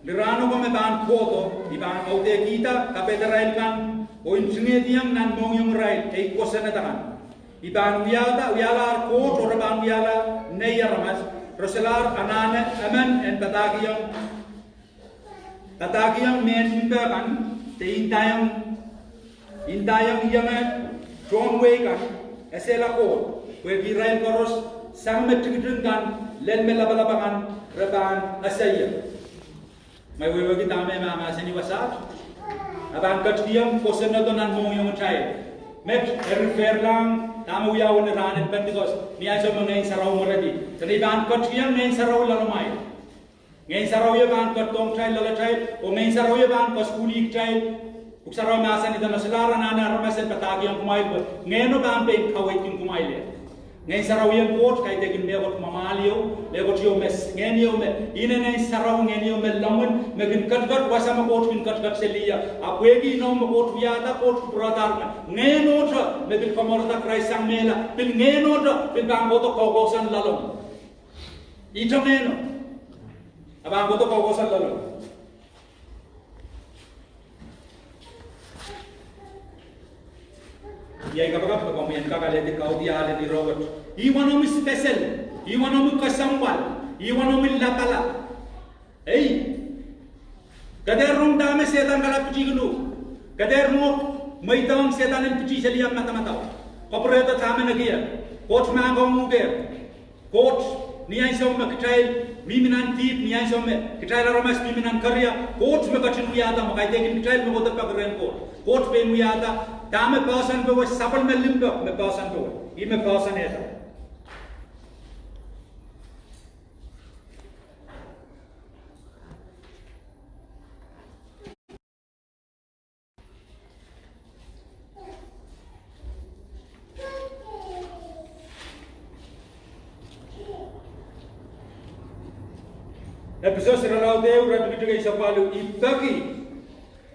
dirano ko meban foto iban aude kita kape Israel kan o insinge diang nan mongyong rai ei kosana takan iban wiala ko to raban wiala neya ramas roselar anane aman en tatagiyang men kan te intayang yaman John Way kan esela ko we Israel koros sang metrikidun kan len melabalabangan reban asaya may we kita may mama sini wasat abang katiyam kosen na donan mong yung chay met refer lang tamu yaw na ranen pentikos niya sa mga saraw mo radi tani ban katiyam ngayon saraw lalumay ngayon saraw ya ban katong chay lalatay o ngayon saraw ya ban paskulik chay uksaraw masan ito na silara na naramasan patagi ang kumail ko ngayon ban pen kawait yung kumail ngayon saraw yan kot kay tegin megot mamaliyo legot yo mes ngayon yo me ina ngayon saraw ngayon yo me lamun megin katkat wasa makot kin katkat seliya apwegi no makot yada kot pradar ngayon otra mebil kamorta kraisang mela bil ngayon otra bil bangboto kogosan lalong ito ngayon abang boto kogosan lalong yai kapag pagpamayan kakalete kau di ale di Robert iwan omi special iwan omi kasambal iwan omi lapala kader rong dame setan kala pici gulu kader mo maitang setan en pici seliam mata kopreta tame nagia coach mangong uger coach niai somme kitail miminan tip niai somme kitail ramas miminan karya coach me kachin uyata makai tekin kitail me botak pagren coach pe uyata Dame person bawa sapal me limbo me person bawa ini me person itu episode seralau deu ratu juga isapalu ibagi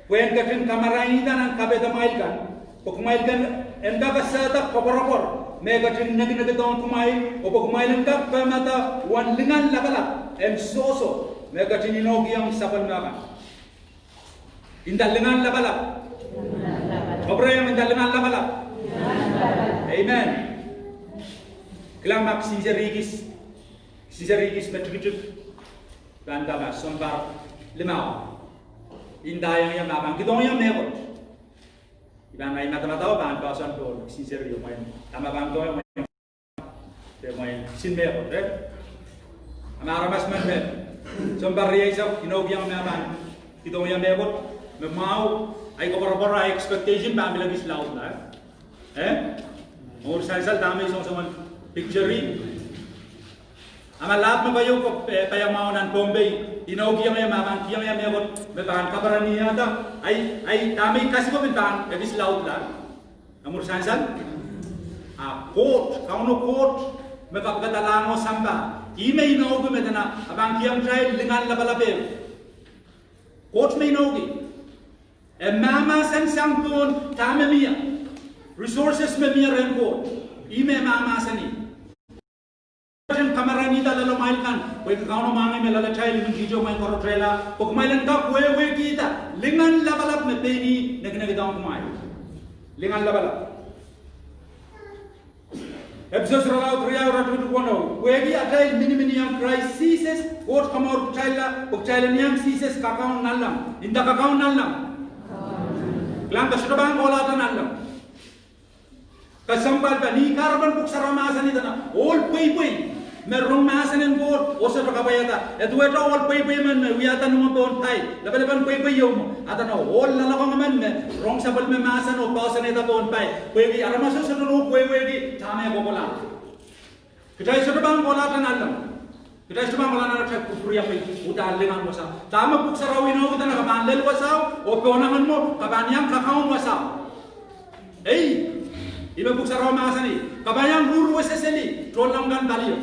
when katin kamarai dan kabeta mailkan Pagkumailkan enda kasata paparapor megatin nagi don kumail o pagkumailkan ka pamata wan lingan labalap soso megatin inogi ang sapal nakan inda lingan labalap obrayam inda lingan labalap amen klamak sincerigis metrikit bantama sombar limau inda yang mabang kitong yang megot Ibang ay mata-mata ban pasan ko sincerely main tama bang to main sin me ko amara mas man me sombar riay sa kinogyang me ban kitong yang me ko me mau ay ko para expectation ba bilagis laut na or sal dami song picture amalap me bayo ko payamao nan Bombay Inaugi yang makan kiam yang megot beban kabaran ni ada ay kami kasih ko bentan habis laut lah amur sansan kot kauno kot mekapagata lango samba ime inaugi medana abang kiam try dengan labalabe kot me inaugi mama san sangton tame mia resources me mia renko ime mama sani kamera ni dalam mailkan, kau kau mangai melala cai lingan hijau main korup trailer, kau mailan kau kue kita, lingan labalap meteni negeri daun kumai, lingan labalap. Episode seralau teriak orang tu kono, kue ada mini yang crisis, kau kamar trailer yang crisis kakau nalam, indah kakau nalam, kelang kesudahan bola tu nalam. Kasambal bani karban buksara masan itu na, all pui. merong masanen bot osa to kabayata etu eto ol pay man me wiata no bon pai leban pay yomo atana ol la ko man me rong sabal me masan o pasan eta bon pai pay aramaso so no pay gi thame ko bola kita so bang bola tan alam kita so bang bola na thak kupuriya pay utal lengan wasa tama puk sarawi no kita na ban lel wasa o pona man mo kabanyang kakaon wasa iba puk sarawi masani kabanyang ruru wasa seli trolang gan dalio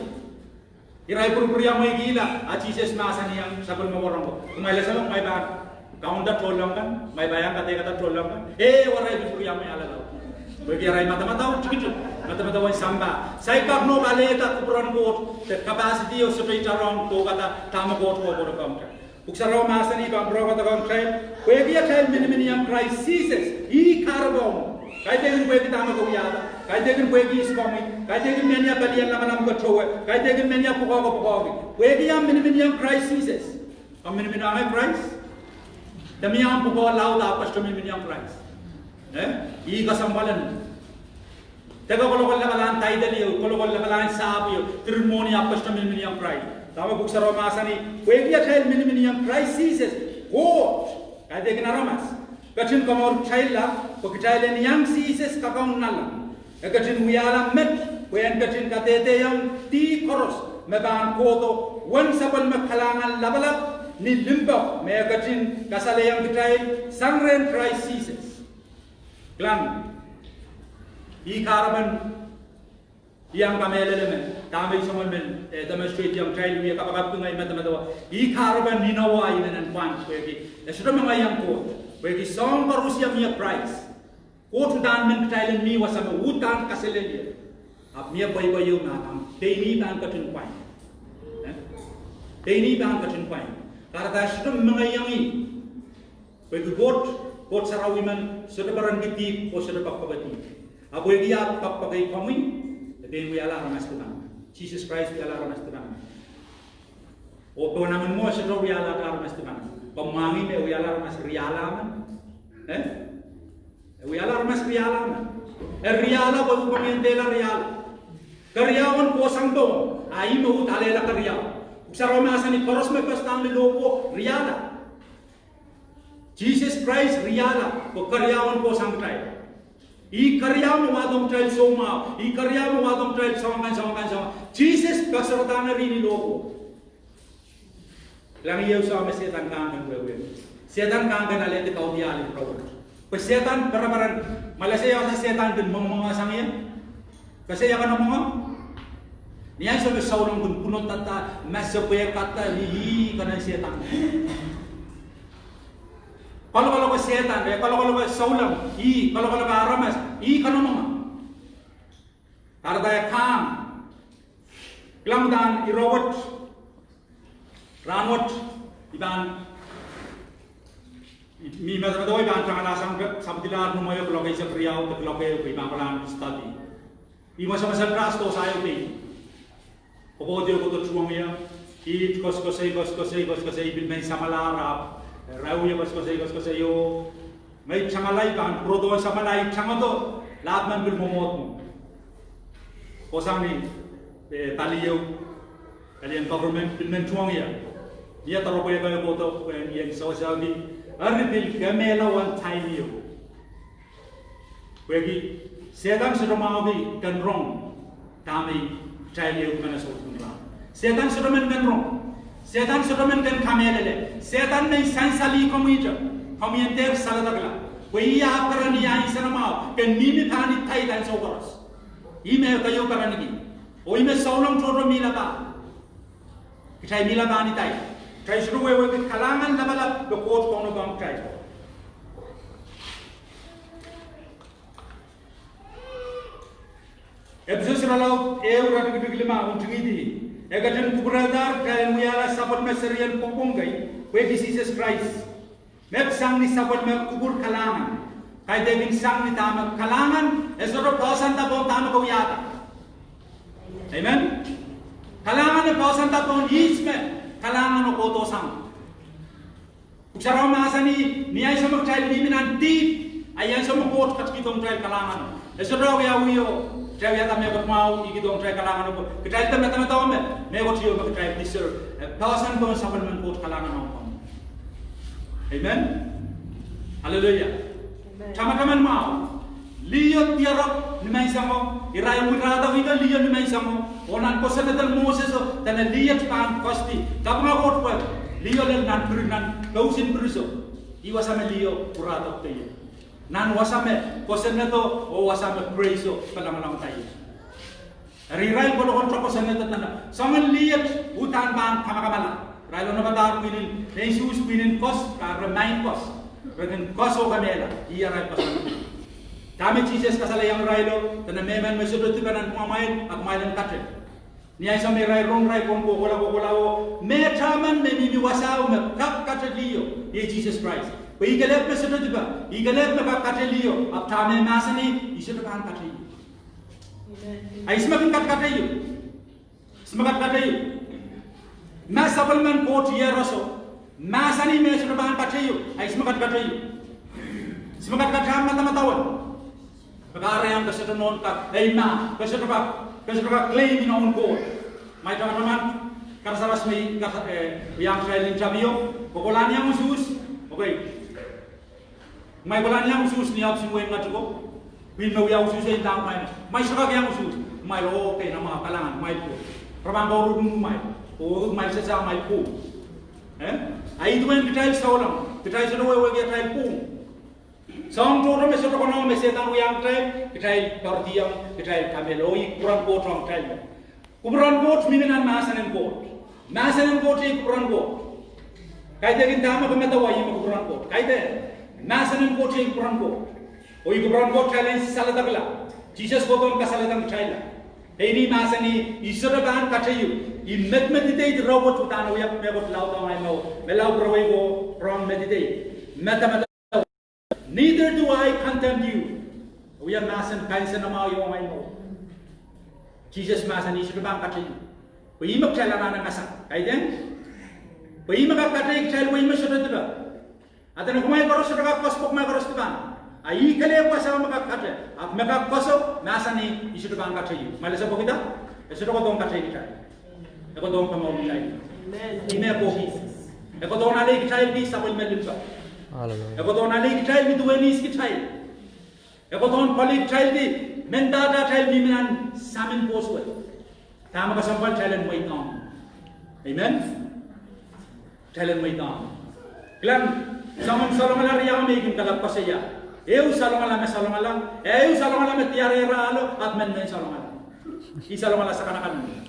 irai purpuriya mai gila Jesus masani yang sabal mo warang ko kumai lesalong mai ba kaunda trolang kan mai bayang kata trolang kan warai purpuriya mai ala bagi irai mata-mata cukup mata-mata wan samba sai pak no baleta kupuran bot the capacity of straight around to kata tama bot ko bot kam puk sarawi masani bang bro kata kam trai bagi ya minimum crisis I carbon kai degen bagi tama ko yada kai degen bagi iskomi kai degen menya balian lama ko trowe kai degen menya poko bagi ya minimum crisis am minimum crisis demi am poko laut apa sto minimum crisis I kasambalan tega kalau balan taidali kalau balan sabi termoni apa sto minimum crisis tama buk sarawi masani bagi ya minimum crisis ko kai degen aramas kacin kamor chaila ko kitaile yang sises kakaun nala kacin wiala met wen kacin katete yang ti koros me ban koto wan sabal me khalangan labalap ni limba me kacin kasale yang kitail sangren crisis klan I karaban yang kamelele men tamai somol men demonstrate yang trail wi kapakap tungai mata I karaban ninawa inan kwan kwegi esro mga yang ko bagi song Rusia mia price ko dan men Thailand mi wasama utan kaselelia ap mia boy yo na tam teini ban katin kwai teini ban katin kwai karda shudum mga yangi bagi bot sarawi man sedabaran giti ko sedabak pabati aboy dia papagai pamui den wi ala ramas tunan Jesus Christ wi ala ramas tunan o ko naman mo sedo wi ala ramas tunan pemangi me wiala mas riala man wiala mas riala man riala baru pemientela riala karyawan kosang do ai mau talela karyawan sarawi masani koros me pastang lobo riala Jesus Christ riala ko karyawan kosang trai I karyawan wadong trai soma I karyawan wadong trai sama Jesus kasaratan rini lobo lang iyo sa setan kang wewe setan kang ale te kau dia ale pro setan barabaran malaysia sa setan din mga sangya kasi ya kana mga niya so saulong kun punot tata masape kata hi kana setan kalau ko setan kalau saulang kalau aramas kana mga arda kang lamdan irowat ranot iban mi mata doi ban tangala samtilar no moyo bloke sa priao te bloke iban palan study I masa tras to sayo pe podio ko to chuangya I kos kosei bil men samalara rauya kos yo mai changalai ban prodo samalai changoto labman bil momot mo kosang ni taliyo kalian government bil men chuangya dia taruh kaya foto yang sosial di arbil kamela wan taimiyo bagi setan sudah mau di ganrong kami taimiyo kana sotunda setan sudah men ganrong setan sudah men gan kamelele setan nei sansali komija komienter saladagla waya parani ai sana mau ken mimi pani tai dan sokoros ime kayo parani o ime saulong choro milaba kitai milaba ni tai Try to do away with kalangan labalap the court kono bang try. Ebsus ralau rat biglima untungidi. Egaten kubradar kalian wiala sabot meserian poponggai we Jesus Christ. Mep sang ni sabot me kubur kalangan. Kay devin sang ni tama kalangan esoro pausan ta bon tama ko yata. Amen. Kalangan ni pausan ta bon isme kalangan ko to sang. Uksaraw masani niyay sa magtayal ni nanti Ayan sama kot kat kita try kalangan. Esodra ya wiyo. Try ya kami mau kita try kalangan ko. Kita itu mata tahu me. Me ko tiyo me try diser. Person ko sa man kot kalangan ko. Amen. Hallelujah. Tama-taman mau. Liyo tiarok ni may samo. Iray mo rata wika liyo ni may samo. Onan ko sa natal Moses o tana liyo pan kosti. Kapag kot pa. Liyo lang nan prunan. Kausin pruso. Iwasame liyo urata tayo. Nan wasame kosen nato o wasame praise o palamanang tayo. Riray ko lokon sa kosen nato tana. Saman liyo utan pan kamakamala. Ralo na batar pinin. Jesus pinin kos ka remain kos. Ragan koso kamela. Iya ray pasan. Kami Jesus kasalayang raylo, tana meman mesudot tibanan kumamain at mailan katre. Niya sa may ray rong ray kung kukula-kukula me taman me mimiwasaw me kap katre liyo, ye Jesus Christ. Pa igalep mesudot tiba, igalep me kap katre liyo, at tame masani, isudot katre liyo. Ay semakin katre liyo. Semakin katre liyo. Masabal man kot ye roso. Masani me isudot katre liyo, ay semakin katre liyo. Semakin katre mata-matawan. Pagkarayan kasi noon ka, ay ma, kasi ka claim in own court. May teman-teman, karsaras may yang trailing jabiyo, kukulan yang usus, okay. May kulan yang usus niya si Wayne Matuko, pinno yang usus ay tao may sakag yang usus, may okay na mga kalangan, may po. Prabang rudung may sa may po. Ay ito yung kitay sa ulang, kitay sa nuwe kitay po. Song to me soto kono me setan uyang trai kitai tordiam kitai kameloi kuran potong trai kuran pot miminan masanen pot e kuran pot kaite kin tama ko meta wayi mo kuran pot kaite masanen pot e kuran pot oi kuran pot trai sala dagla Jesus boton ka sala dang trai la ini masani isora ban katayu i medite robot utano uyak me bot law ta mai mo melau broi go from meditate meta neither do I condemn you. We are masan kaisa na mau yung ay mo. Jesus masan isu bang katay. We imak chala na masan. Kaiden? We imak katay chala we imak sudah tiba. Atan kumay koros sudah kos pok may koros tiba. Ay kale pa sa mga katay. At mga koso masan ni isu bang katay. Malasa po kita? Isu ko dong katay kita. Ako dong pamau kita. Ime po Jesus. Ako dong nalay kita bi sa bul melimba. Eko don alik child with wenis ki child. Eko don palik child di mendada child di minan samin poswel. Tama ka sampal child mo itong. Amen. Child mo itong. Klan samon salongala riya may kin kalap pa siya. Eu salongala me salongala. Eu salongala me tiare ralo at men salongala. Isalongala sa kanakan.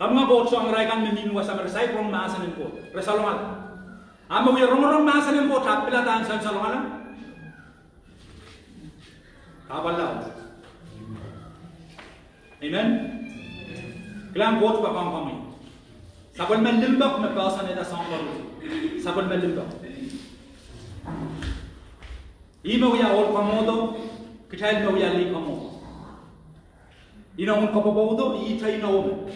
Kamu bot so ang raikan memin wasa meresai prong maasan ko. Resalongal. Amo wi rong maasan ko tapila tan san salongal. Kabalaw. Amen. Klam bot pa pam pam. Sabon men limbak me pasan eta sangor. Sabon men limbak. Imo ya ol pamodo, kitail mo ya li pamodo. Ino un kapobodo I try no.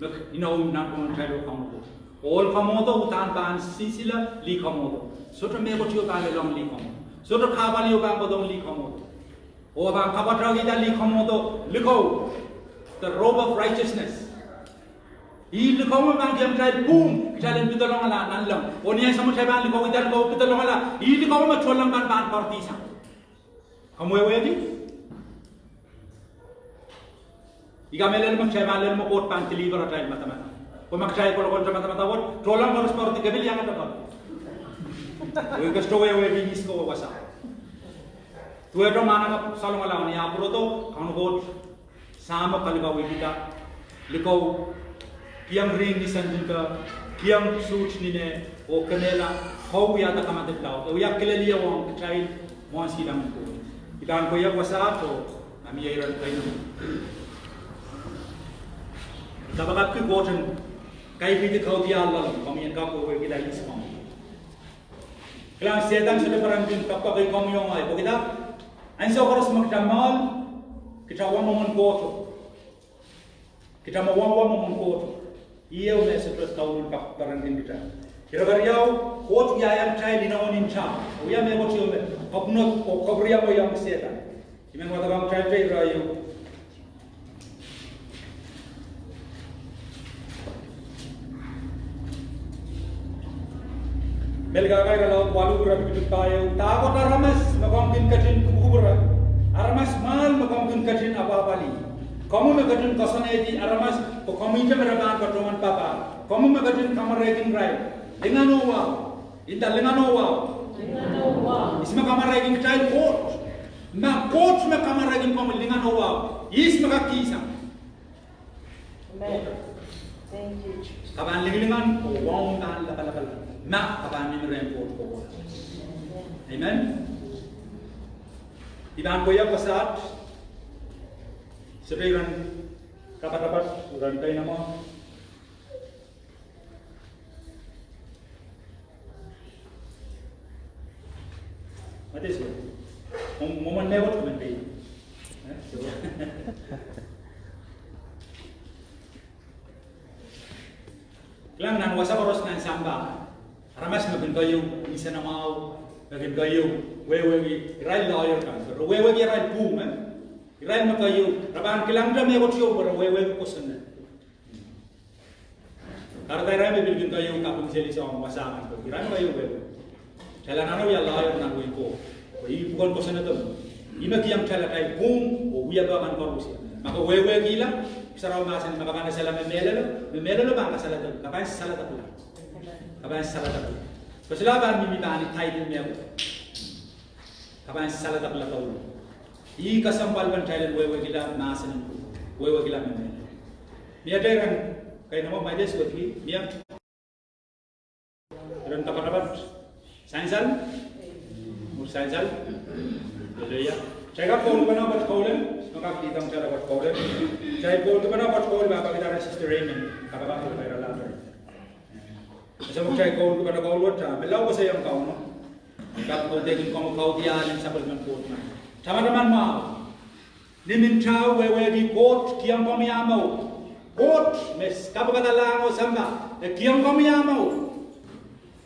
Look, not going to try to come over. All Kamodo, Utan Ban, Sicila, Lee Komodo. So to make what you can along Lee Komodo. So to Cavalio Bambodon Lee Komodo. Or about Kapatragida Lee Komodo, Liko, the robe of righteousness. He the common man came tried, boom, Italian with the long and long. Only some Chaban go with that go with the long. He the common Cholam Ban Partisa. Come where? Ikamelen mo chemalen mo kot pan deliver at mata-mata. Kung mag-try ko kon mata-mata wot, trolang harus parti kabil yang ada. Uy gusto we binis ko wasa. Tuwe to mana salong ala ni apro to kanu kot sama kaliba we kita liko kiam ring ni sanjin ka kiam suit ni ne o kanela how ya ta kamate lao. O ya keleli wong try mo silang ko. Ikan ko ya wasa to ami iran kaino. Sabagap ki goten kai pidi kau dia Allah kami yang kau we kita ismam. Kalau setan sudah perangin kapal kami kami yang ay kita anso harus magdamal kita wamon goto. Kita mawawam momon goto. Iya udah seterus tahun perangin kita. Kira-kira kot yang try lina onin cha. Uya me kot yo me. Apnot o kabria mo yang seta. Imen wata bang try rayu. Belgagai kalau walu berapa itu tayo. Takut aramas makamkin kacin kubura. Aramas mal makamkin kacin apa bali. Kamu makacin kasane di aramas. Ko kamu itu meraban patungan papa. Kamu makacin kamar rating rai. Dengan owa, indah dengan owa. Isma kamar rating child court. Ma court me kamar rating kamu dengan owa. Isma kakisa. Thank you. Kapan lingan owa kan lapal. Ma kapan ni merem court ko. Amen. Iban ko ya pasat. Sebenarnya kapan rantai nama. What is it? Moment never to be. Kelang nan wasa boros nan samba. Ramas makin kayu, isa na mau, makin kayu. Wewe rai lawyer kan. Wewe rai boom. Rai makayu. Raban kelang jam ya botio ber wewe kosan. Karena rai makin kayu kapung seli sama wasa kan. Rai kayu wewe. Jalan anu ya lawyer nan wewe. Ini bukan kosan itu. Ini kiam cala kai boom, o wiya ba kan korusia. Maka wewe gila, saraw masan maka kana sala memelo ba ka sala to. Kapay sala to. Kapay sala to. Pasala ba mi mitani title me ako. Kapay sala to la to. I kasambal ban title wewe gila masan ko. Wewe gila memelo. Miya deran kay namo majes ko ti miya. Ran tapat Sainsan? Sainsan? Jadi ya. Saya kau lupa buat kaulen, maka kita cara buat kaulen. Saya kau lupa buat kaulen, maka kita ada sister Herman, apa apa kita ada latar. Sebab saya kau lupa kaulen, belau saya yang kau no. Kalau kau tekin kau dia yang sambil menguat. Teman-teman mau, diminta wewe di court kiam kami amau. Court mes kamu kata lango samba, kiam kami amau.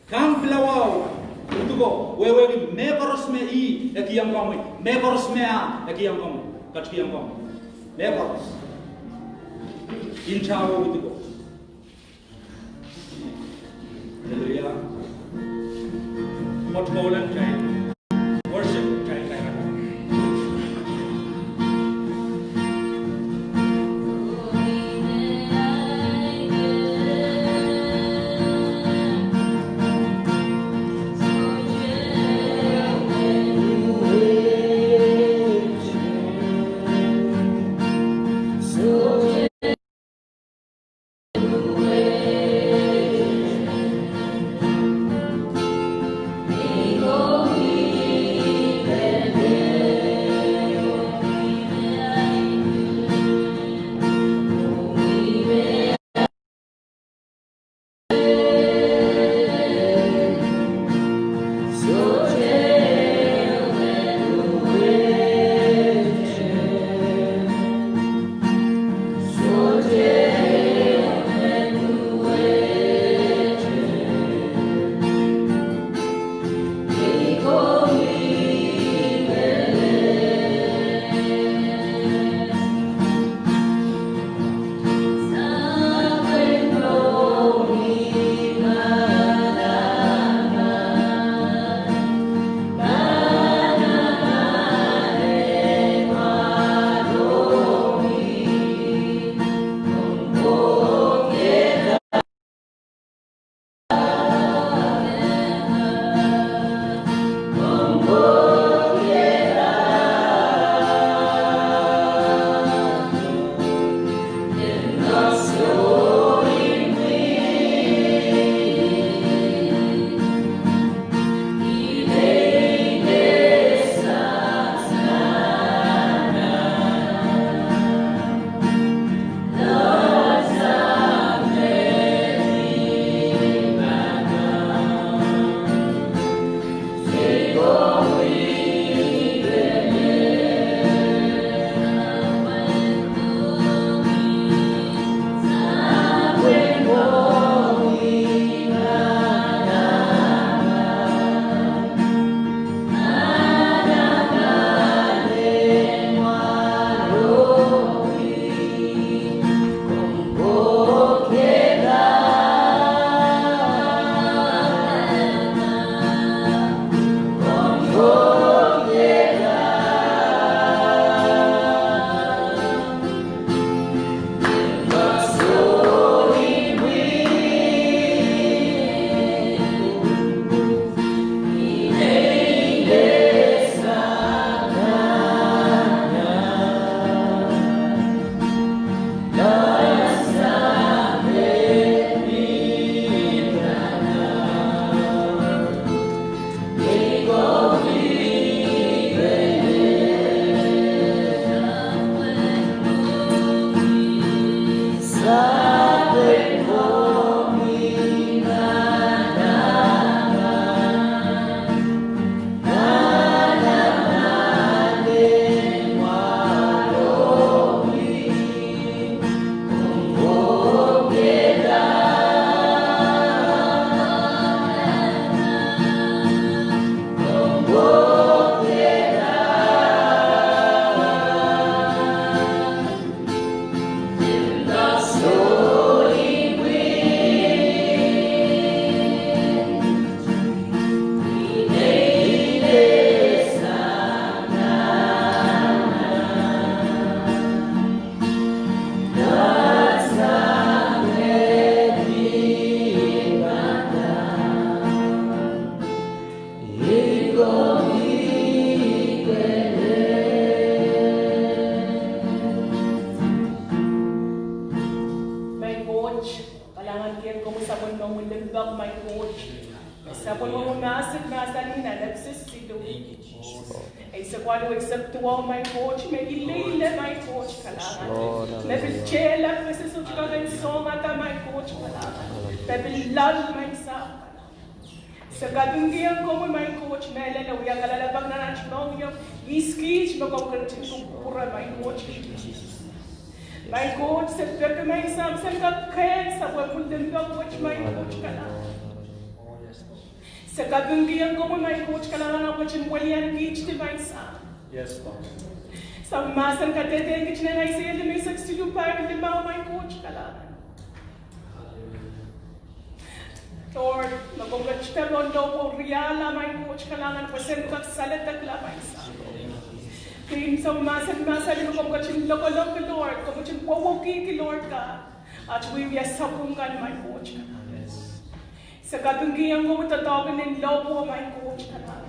Kam pelawau. Itu kok, wewe di mekoros me I, lagi yang kamu, mekoros me A, lagi yang kamu, kaki yang kamu, mekoros. Incawo itu kok. Haleluya. Mot kaulan cai, worship cai cai. Go. coach, kailangan kaya kung sabon mo mulibag my coach. Sabon mo masid masan na nagsisido. Ay sa kwalo ekseptuwa my coach, may ilile my coach kailangan. Nabilchela kasi sutra ng somata my coach kailangan. Nabilal my sa sa gadungian ko mo my coach, may lalawiya kalalabag na nachnong yung iskich magkakaroon kong pura my coach. My coach said that my son said that kaya sa wapun din ka coach my coach ka na. Sa kabunggian ko mo my coach ka lang ang coach walian gauge di my son. Yes, Lord. Sa masan ka tete gauge na naisaya di may 62 pa di ba my coach ka lang. Lord, magugach ka rondo po riala my coach ka lang ang pasen ka salatak la my son. Kaya sa masan mo kung kachin loko-loko ka Lord, kung kachin wawoki ki Lord ka, at wiwiya sabong ka my coach ka na. Sa kabunggian ko matatawagan ng lobo my coach ka na.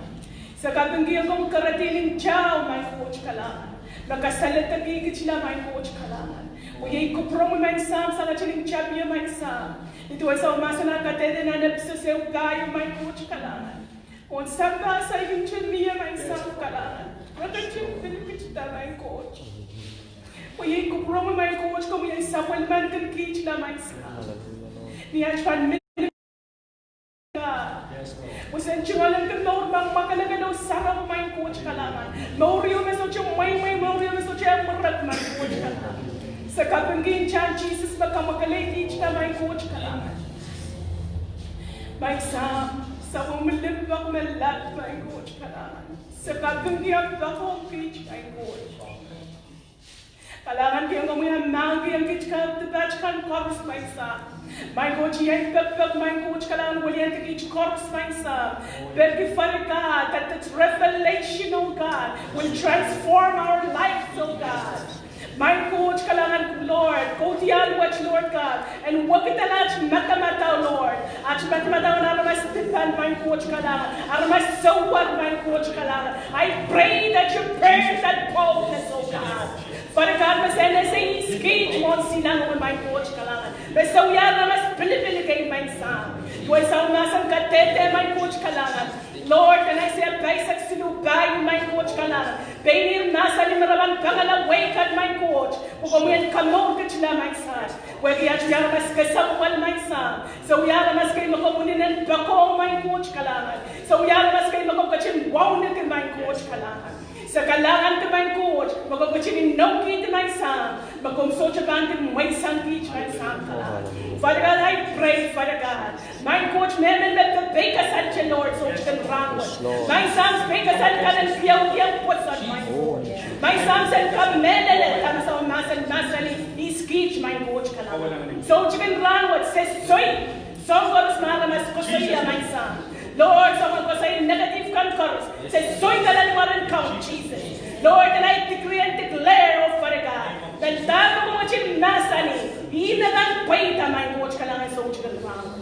Sa kabunggian ko karating chow my coach ka lang. Nakasalatagigit sila my coach ka lang. Uyay kupro mo my sam sa kachin chabya my sam. Ito ay sa masan na katete na nabsusew gayo my coach ka lang. Kung saba sa yung chamiya my sam ka lang. Rakachin Philippines ta my coach. Uyay kupro mo my coach ko uyay Samuel man kan kich la my sam. Niya chan Usan cungalan kan maur bang makalagalaw sarang my coach kalaman. Maurio meso chung may maurio meso chung marat my coach kalaman. Sa kabangin chan Jesus makakalay kich ta my coach kalaman. My sam sa umilimbak malat my coach kalaman. Sa kabangin bakong kich my coach. Kailangan kayong ngayon mangi ang kitkat the batch kan chorus my son. My coach yan pag my coach kailangan walian to each chorus my son. Beg Father God that this revelation, oh God, will transform our lives, oh God. My coach kailangan Lord, go diyan watch Lord God, and wag kita na matamataw Lord. At matamataw na mas tipan my coach kailangan, mas sawad my coach kailangan. I pray that your prayers that boldness, oh God. Father God, mas NSA skate mo silang my coach kailangan. Mas sawya na mas pilipili kay my son. Tuway sa umasang katete my coach kailangan. Lord, can I say a basic sinugay my coach kailangan. Bainir nasa limaraman pangalaway kad my coach. Pukumiyan kamong kachila my son. Wagi at yara mas kasawal my son. So yara mas kay makamunin ng bako my coach kailangan. So yara mas kay makakachin wow na my coach kailangan. Sa kailangan ka my coach, magkakachinin no kit my son, magkumso siya bantin may son teach my son ka. Father God, I pray, Father God, my coach, meron na the baker sa siya, Lord, so siya can run with. My son's baker sa ka ng piyaw puts on my coach. My son's and ka melele, kami sa masan iskich my coach ka lang. So siya can run with, says, soy, so God is maramas ko sa iya, my son. Lord, someone was saying negative concurrence. Says, soy talan count, Jesus. Lord, and I decree and declare, oh Father God, that dago mo chin nasani, inagang paita my coach kalangan sa uchigan round.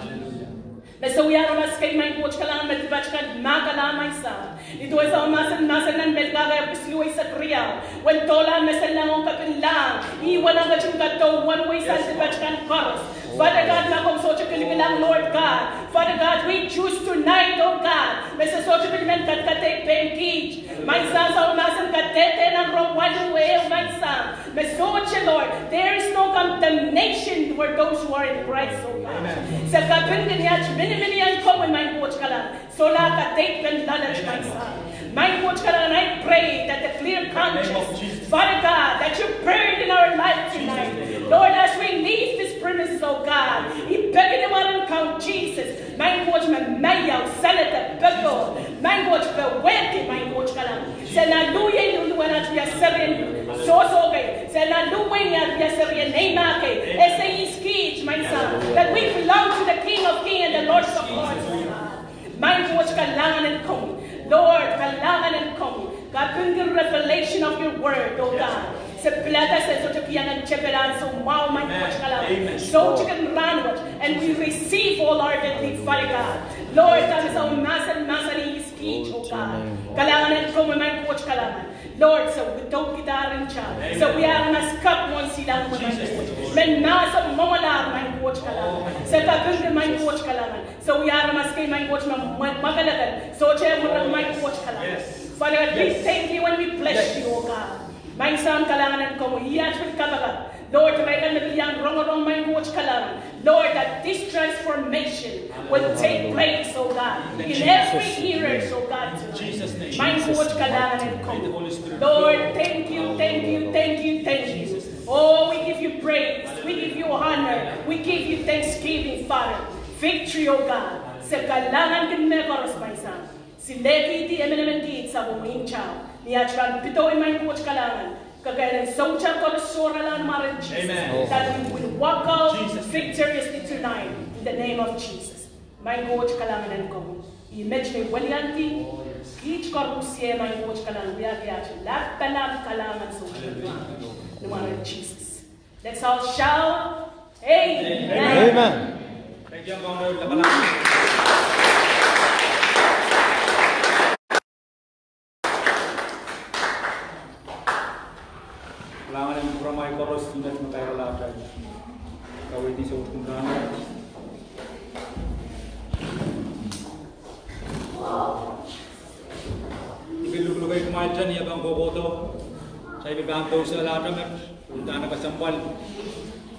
Nasawya mas kay my coach kalangan medbach kad magalamay sa. Ito ay sa umasan ng medgagay pisluay sa kriyaw. When tola mesel lang ang kapinlang, iwan ang kaching kato, one way sa medbach kan chorus. Father God, na kung socha kalibilang Lord God. Father God, we choose tonight, oh God. Mesa socha kalibilang katate penkij. My son, sa umasan katete ng rongwalo way, oh my son. Mesocha, Lord, there is no condemnation for those who are in Christ, oh God. Sa kapindin niya, mini ang common, my coach ka lang. Sola katate pen lalach, my son. My coach ka lang, and I pray that the clear conscience, Father God, that you burn in our life tonight. Lord, as we leave this premises, oh God, ibigay naman ang count Jesus. My coach, mayaw, salata, bago. My coach, bewerte, my coach ka lang. Sa naluya yung luwan at yasarin, sosogay. Sa naluwa niya at yasarin, name kay. Esa iskich, my son, that we belong to the King of Kings and the Lord of Lords, oh God. My coach, kailangan and kong. Lord, kailangan and kong. God, the revelation of your word, oh God. Sa plata sa so tiyan ang chepelan so wow my coach ka lang. So chicken run and we receive all our need, Father God. Lord, kami sa umasan ni speech, oh God. Kailangan ko may coach kailangan. Lord, so without kita rin siya. So we are naskap mo silang may coach. Men nasa mamalar may coach kailangan. Sa kaganda may coach kailangan. So we are maskay may coach magalagan. So siya mo rin may coach kailangan. Father, we thank you and we bless you, O God. May isang kailangan ko mo. Iyas with kabaga. Lord, may kanabiyang wrong may coach kailangan. Lord, that this transformation will take place, oh God, in every area, oh God. Jesus' name. My coach kailangan ko. Lord, thank you. Oh, we give you praise. We give you honor. We give you thanksgiving, Father. Victory, oh God. Sa kailangan kinakoros pa isang. Si Levi di emenementi sa buming chow. Niya chan pito may coach kailangan. Kagaya ng socha ko sora lang maran Jesus. That we will walk out victoriously tonight in the name of Jesus. My coach kailangan ko. Image may walianti. Each korupsye my coach kailangan. We are here. Lahat kailangan so maran Jesus. Let's all shout. Amen. Amen. Thank you, Governor. Kailangan ng pramay koros tidak magkairalagay. Kawin di sa utong gano'n. Ibilulugay kumain dyan, iya bang boboto. Saya bibantaw sa ladang at punta na kasampal.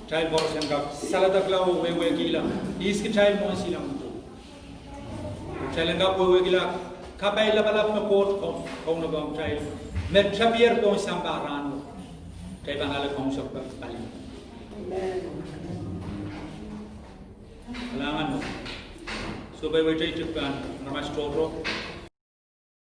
Child boros yang kap saladak lao wewe gila. Is ke child mo silang ito. Child yang kap wewe gila. Kapay labalap na pot kung na bang child. Merchabier kung sambaran. Kaya pangalan kong sa paling. Kailangan mo. So, by way, tayo na mas toro.